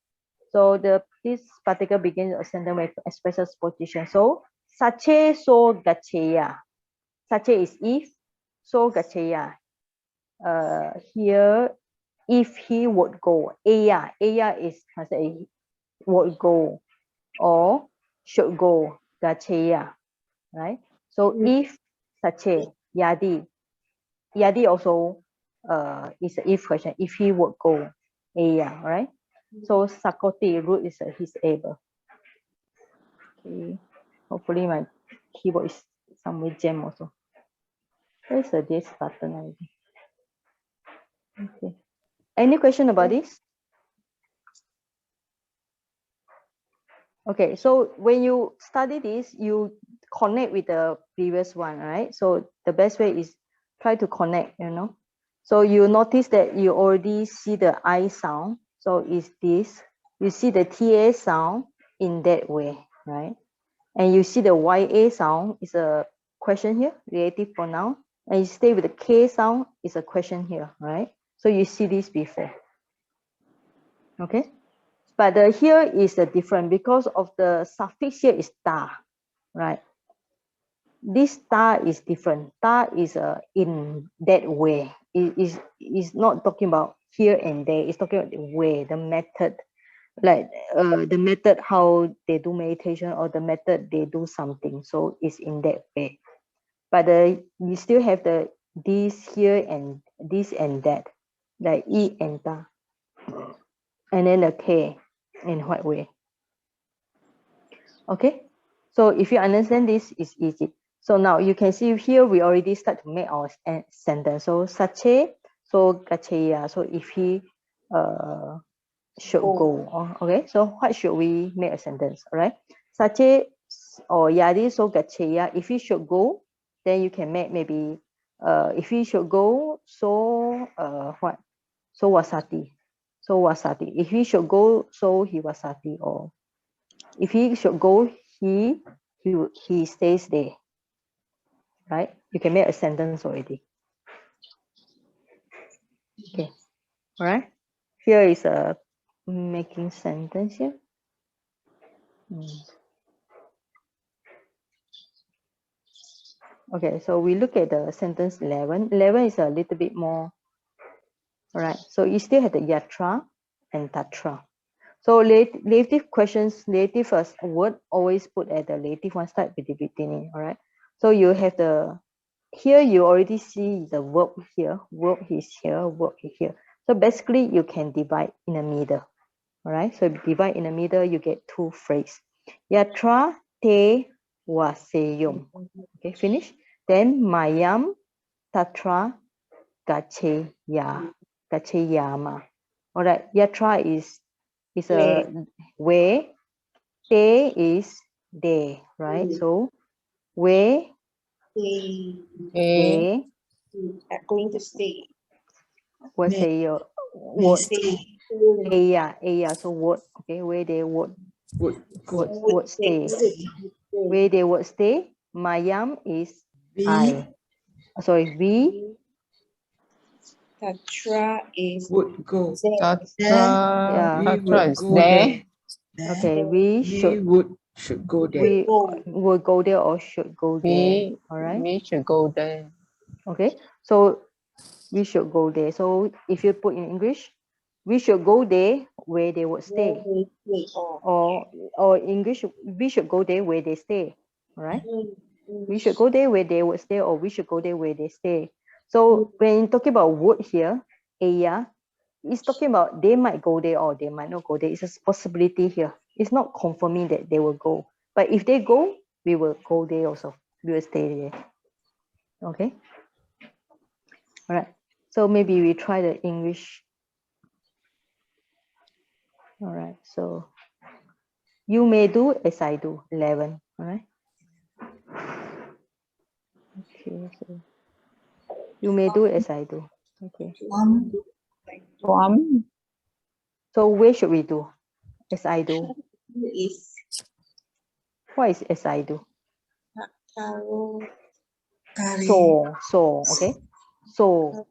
So this particle begins a sentence with expresses position. So sache so gacheya. Sache is if, so gacheya. Here, if he would go. Aya is would go or should go. Gacheya, right? So if sache yadi, yadi also is an if question. If he would go, aya, right? So sakoti root is he's able. Okay. Hopefully my keyboard is somewhere jam also. Where's the this button already? Okay. Any question about this? Okay, so when you study this, you connect with the previous one, right? So the best way is try to connect, you know. So you notice that you already see the I sound. So is this, you see the TA sound in that way, right? And you see the YA sound is a question here, relative pronoun. And you stay with the K sound is a question here, right? So you see this before. Okay. But here is a different because of the suffix here is ta, right? This ta is different. Ta is in that way. It is not talking about here and there. It's talking about the way, the method, like the method how they do meditation or the method they do something. So it's in that way. But you still have the this here and this and that, like e and ta, and then the k in what way. Okay, so if you understand this, it's easy. So now you can see here we already start to make our sentence. So sache, so gacheya. So if he should go. Okay, so what should we make a sentence? All right, sache or yadi so gacheya. If he should go, then you can make maybe if he should go, so what? So wasati. So wasati. If he should go, so he wasati. Or if he should go, he stays there. Right? You can make a sentence already. Okay. All right. Here is a making sentence here. Okay, so we look at the sentence 11. 11 is a little bit more. All right. So you still have the yatra and tatra. So relative questions, relative first word always put at the relative one start with the beginning. All right. So you have the here you already see the verb here, verb is here, verb is here. So basically you can divide in the middle. All right. So if you divide in the middle, you get two phrases. Yatra te waseyum. Okay, finish. Then mayam tatra gacheyama. All right. Yatra is a way. Te is day, right? So where They are going to stay. what say your what? Stay. Yeah. So what? Okay, where they would stay. Where they would stay. Mayam is I. Sorry, we. Tatra is would go. Yeah. Tatra is go there. Okay, we should go there. we will go there or should go there. All right. We should go there. Okay, so we should go there. So if you put in English, we should go there where they would stay. Or English, we should go there where they stay. All right. We should go there where they would stay, or we should go there where they stay. So when talking about would here, aya, it's talking about they might go there or they might not go there. It's a possibility here. It's not confirming that they will go. But if they go, we will go there also. We will stay there. Okay. All right. So maybe we try the English. All right. So you may do as I do. 11. All right. Okay. So you may do as I do. Okay. So where should we do? As I do. Is What is as I do? Karo So. Okay. So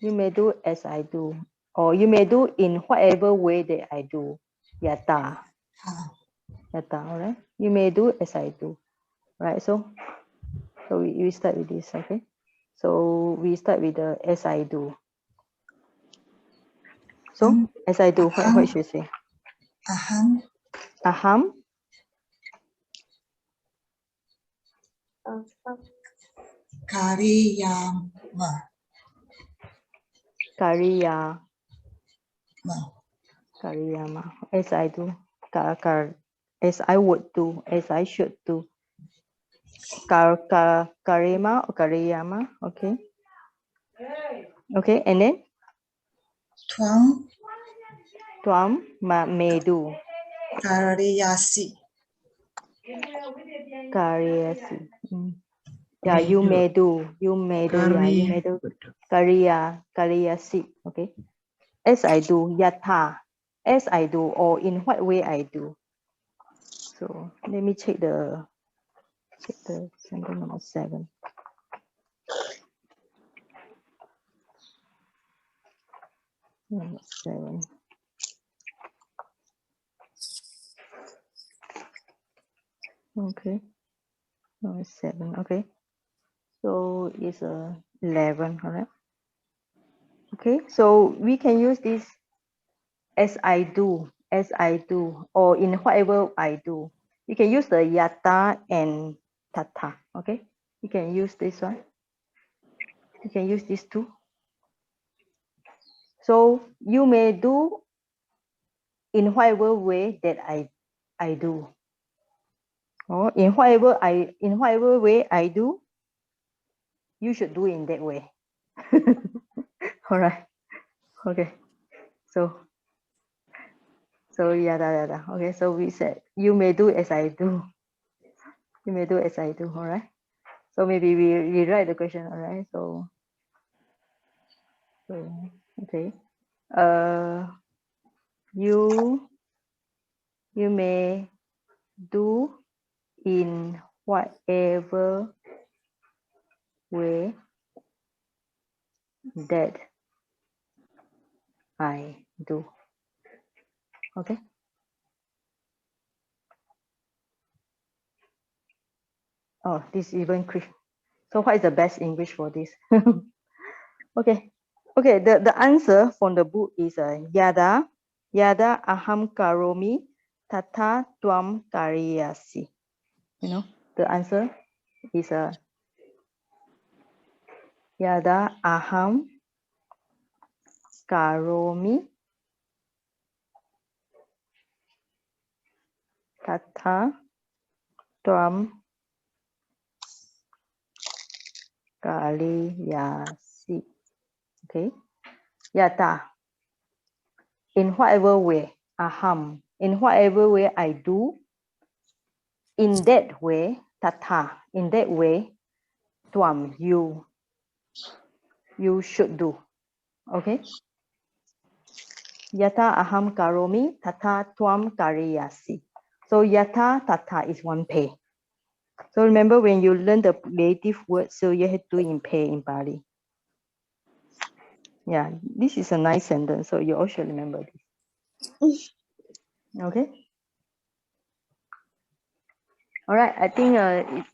you may do as I do, or you may do in whatever way that I do. Yata. Yata. All right. You may do as I do. Right. So we start with this. Okay. So we start with the as I do. So as I do, what should you say? Aham. Kariyama. As I do. As I would do. As I should do. Karima or Kariyama. Okay. Okay. And then Tuam may do. Kariyasi. Yeah, you may do. You may do. Yeah, you may do. Kariyasi. Okay. As I do. Yata. As I do, or in what way I do. So let me check the sentence number 7. Number 7. Okay. Number 7. Okay. So it's 11. All right. Okay. So we can use this as I do, or in whatever I do. You can use the yata and tata. Okay. You can use this one. You can use these two. So you may do in whatever way that I do. Or in whatever way I do, you should do in that way. All right. Okay. So yada. Okay. So we said you may do as I do. You may do as I do. All right. So maybe we rewrite the question. All right. So okay. You may do in whatever way that I do. Okay. Oh, this is even quick. So what is the best English for this? Okay. Okay, the answer from the book is yada aham karomi tata tuam kariyasi. You know, the answer is yada aham karomi tata tuam kariyasi. Okay. Yata. In whatever way, aham. In whatever way I do, in that way, tata. In that way, tuam, you should do. Okay. Yata aham karomi tata tuam kariyasi. So yata tata is one pay. So remember when you learn the relative word, so you have to in pay in Bali. Yeah, this is a nice sentence, so you all should remember this. Okay. All right, I think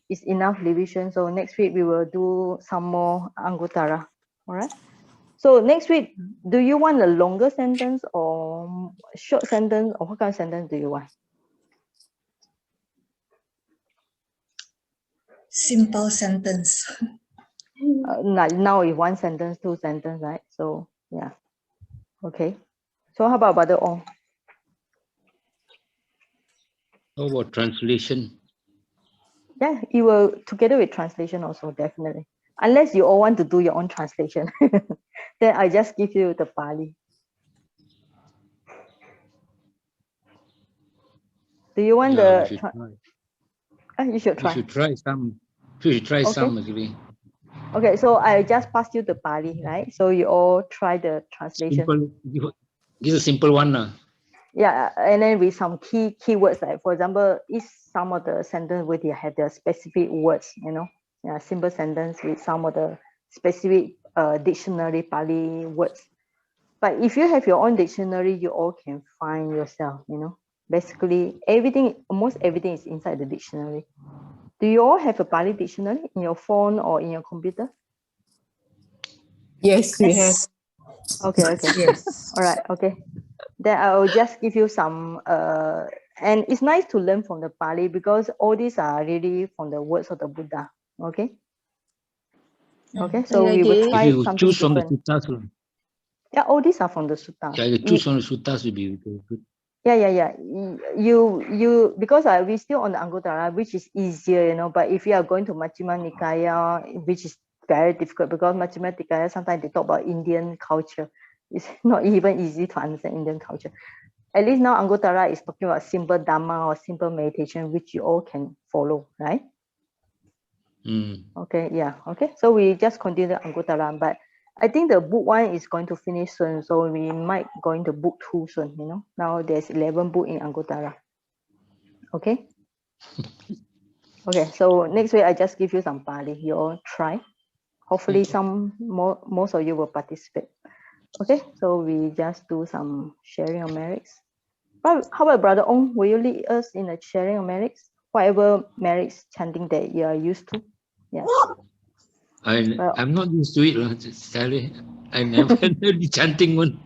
it's enough revision. So next week we will do some more Anguttara. All right. So next week, do you want a longer sentence or short sentence, or what kind of sentence do you want? Simple sentence. Now it's one sentence, two sentence, right? So yeah. Okay. So how about the all? How about translation? Yeah, it will together with translation also, definitely. Unless you all want to do your own translation, then I just give you the Pali. Do you want Yeah, the? You should try. We should try some. We should try Okay. some actually. Okay, so I just pass you the Pali, right? So you all try the translation. Simple. Give a simple one now. Yeah, and then with some keywords, like for example, is some of the sentence where they have their specific words, you know, yeah, simple sentence with some of the specific dictionary Pali words. But if you have your own dictionary, you all can find yourself, you know. Basically, almost everything is inside the dictionary. Do you all have a Pali dictionary in your phone or in your computer? Yes, we have. Okay. Yes. All right, okay. Then I will just give you some, and it's nice to learn from the Pali because all these are really from the words of the Buddha. Okay. Okay, so we will try If you something choose from the different. suttas, Yeah, all these are from the suttas. yeah, you choose from the suttas will be good. Yeah. You because we still on the Anguttara, which is easier, you know. But if you are going to Majjhima Nikaya, which is very difficult because Majjhima Nikaya sometimes they talk about Indian culture. It's not even easy to understand Indian culture. At least now Anguttara is talking about simple Dhamma or simple meditation, which you all can follow, right? Okay, yeah, okay. So we just continue Anguttara, but I think the book 1 is going to finish soon, so we might going to book 2 soon, you know. Now there's 11 book in Anguttara. Okay. Okay, so next week I just give you some Pali. You all try. Hopefully most of you will participate. Okay, so we just do some sharing of merits. How about Brother Ong? Will you lead us in the sharing of merits? Whatever merits chanting that you are used to. Yeah. I'm not used to it, Sally. I never heard the chanting one.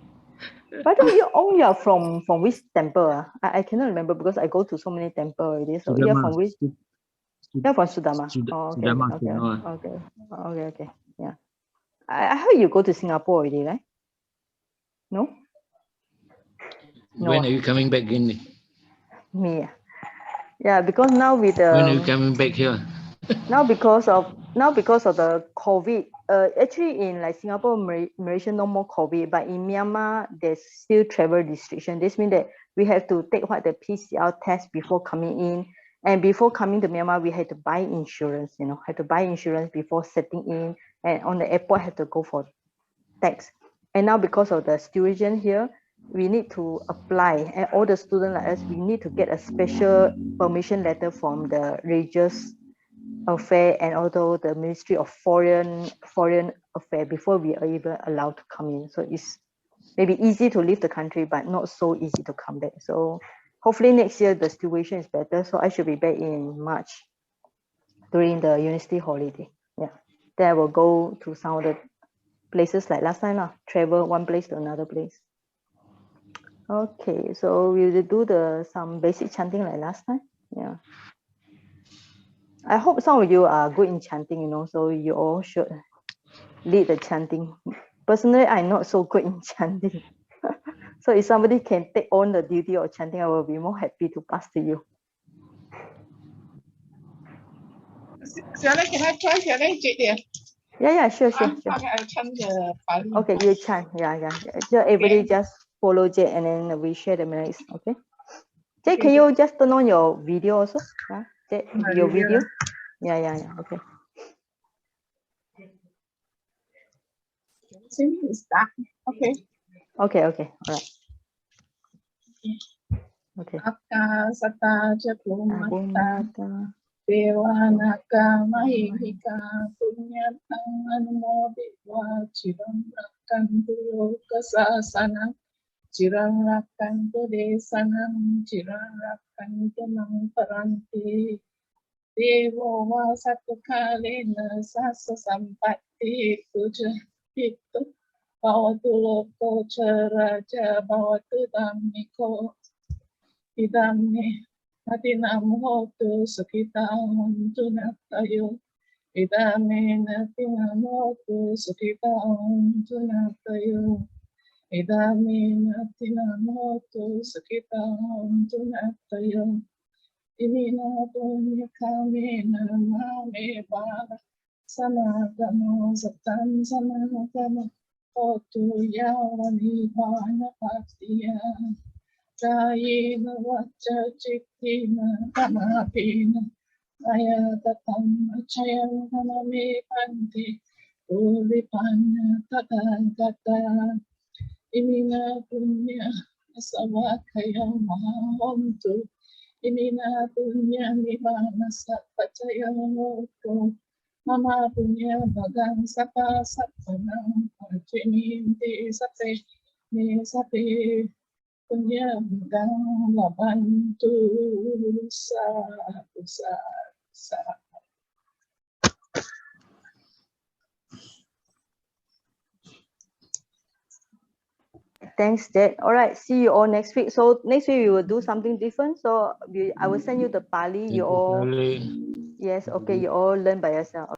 Brother Ong, you are from which temple? I cannot remember because I go to so many temples already. So you're from which? You're from Sudama. Okay. Yeah. I heard you go to Singapore already, right? No? When are you coming back again? Me. Yeah, because now with the when are you coming back here? now because of the COVID, actually in like Singapore, Malaysia, no more COVID, but in Myanmar there's still travel restriction. This means that we have to take the PCR test before coming in, and before coming to Myanmar we had to buy insurance. You know, had to buy insurance before setting in, and on the airport had to go for tax. And now because of the situation here, we need to apply, and all the students like us, we need to get a special permission letter from the religious affair and also the Ministry of Foreign Affairs before we are even allowed to come in. So it's maybe easy to leave the country, but not so easy to come back. So hopefully next year the situation is better. So I should be back in March during the university holiday. Yeah, then I will go to some of the places like last time, travel one place to another place. Okay, so we will do some basic chanting like last time. Yeah. I hope some of you are good in chanting, you know, so you all should lead the chanting. Personally, I'm not so good in chanting. So if somebody can take on the duty of chanting, I will be more happy to pass to you. Shall can I try? Shall I do there? Yeah, sure. Okay, I'll chant the Pali. Okay, you chant. Yeah. Everybody just follow Jay and then we share the minutes. Okay. Jay, can you just turn on your video also? Yeah, Jay, your video. Yeah. Okay. Start. Okay. All right. Okay. Akka sata jakumata dewanaka mahika punyatang anumoditwa cirang rakantu lokasasana cirang rakantu desanam cirang rakantu mangparanti dewa wa satu kalena sasa sampati puja itu bawatu loko ceraja bawatu damiko idame natinam hotu sukitam tunatayo idame natinam hotu sukitam tunatayo idame natinam hotu sukitam tunatayo Imina punya kami nama mebala sama kamu setan sama kamu otu yawani bana pastia Kaina wacha cikina kama pina Aya tatam acaya nama me panti Ulipanya kata Imina punya asawa kaya mahontu Imina punya mibana sa pacaya ko Mama punya bagang sapa sapana Pacimindi sape ni sape punya bagang labantu sa sa Thanks, Dad. All right, see you all next week. So next week we will do something different. So I will send you the Pali. You all, yes, okay, you all learn by yourself.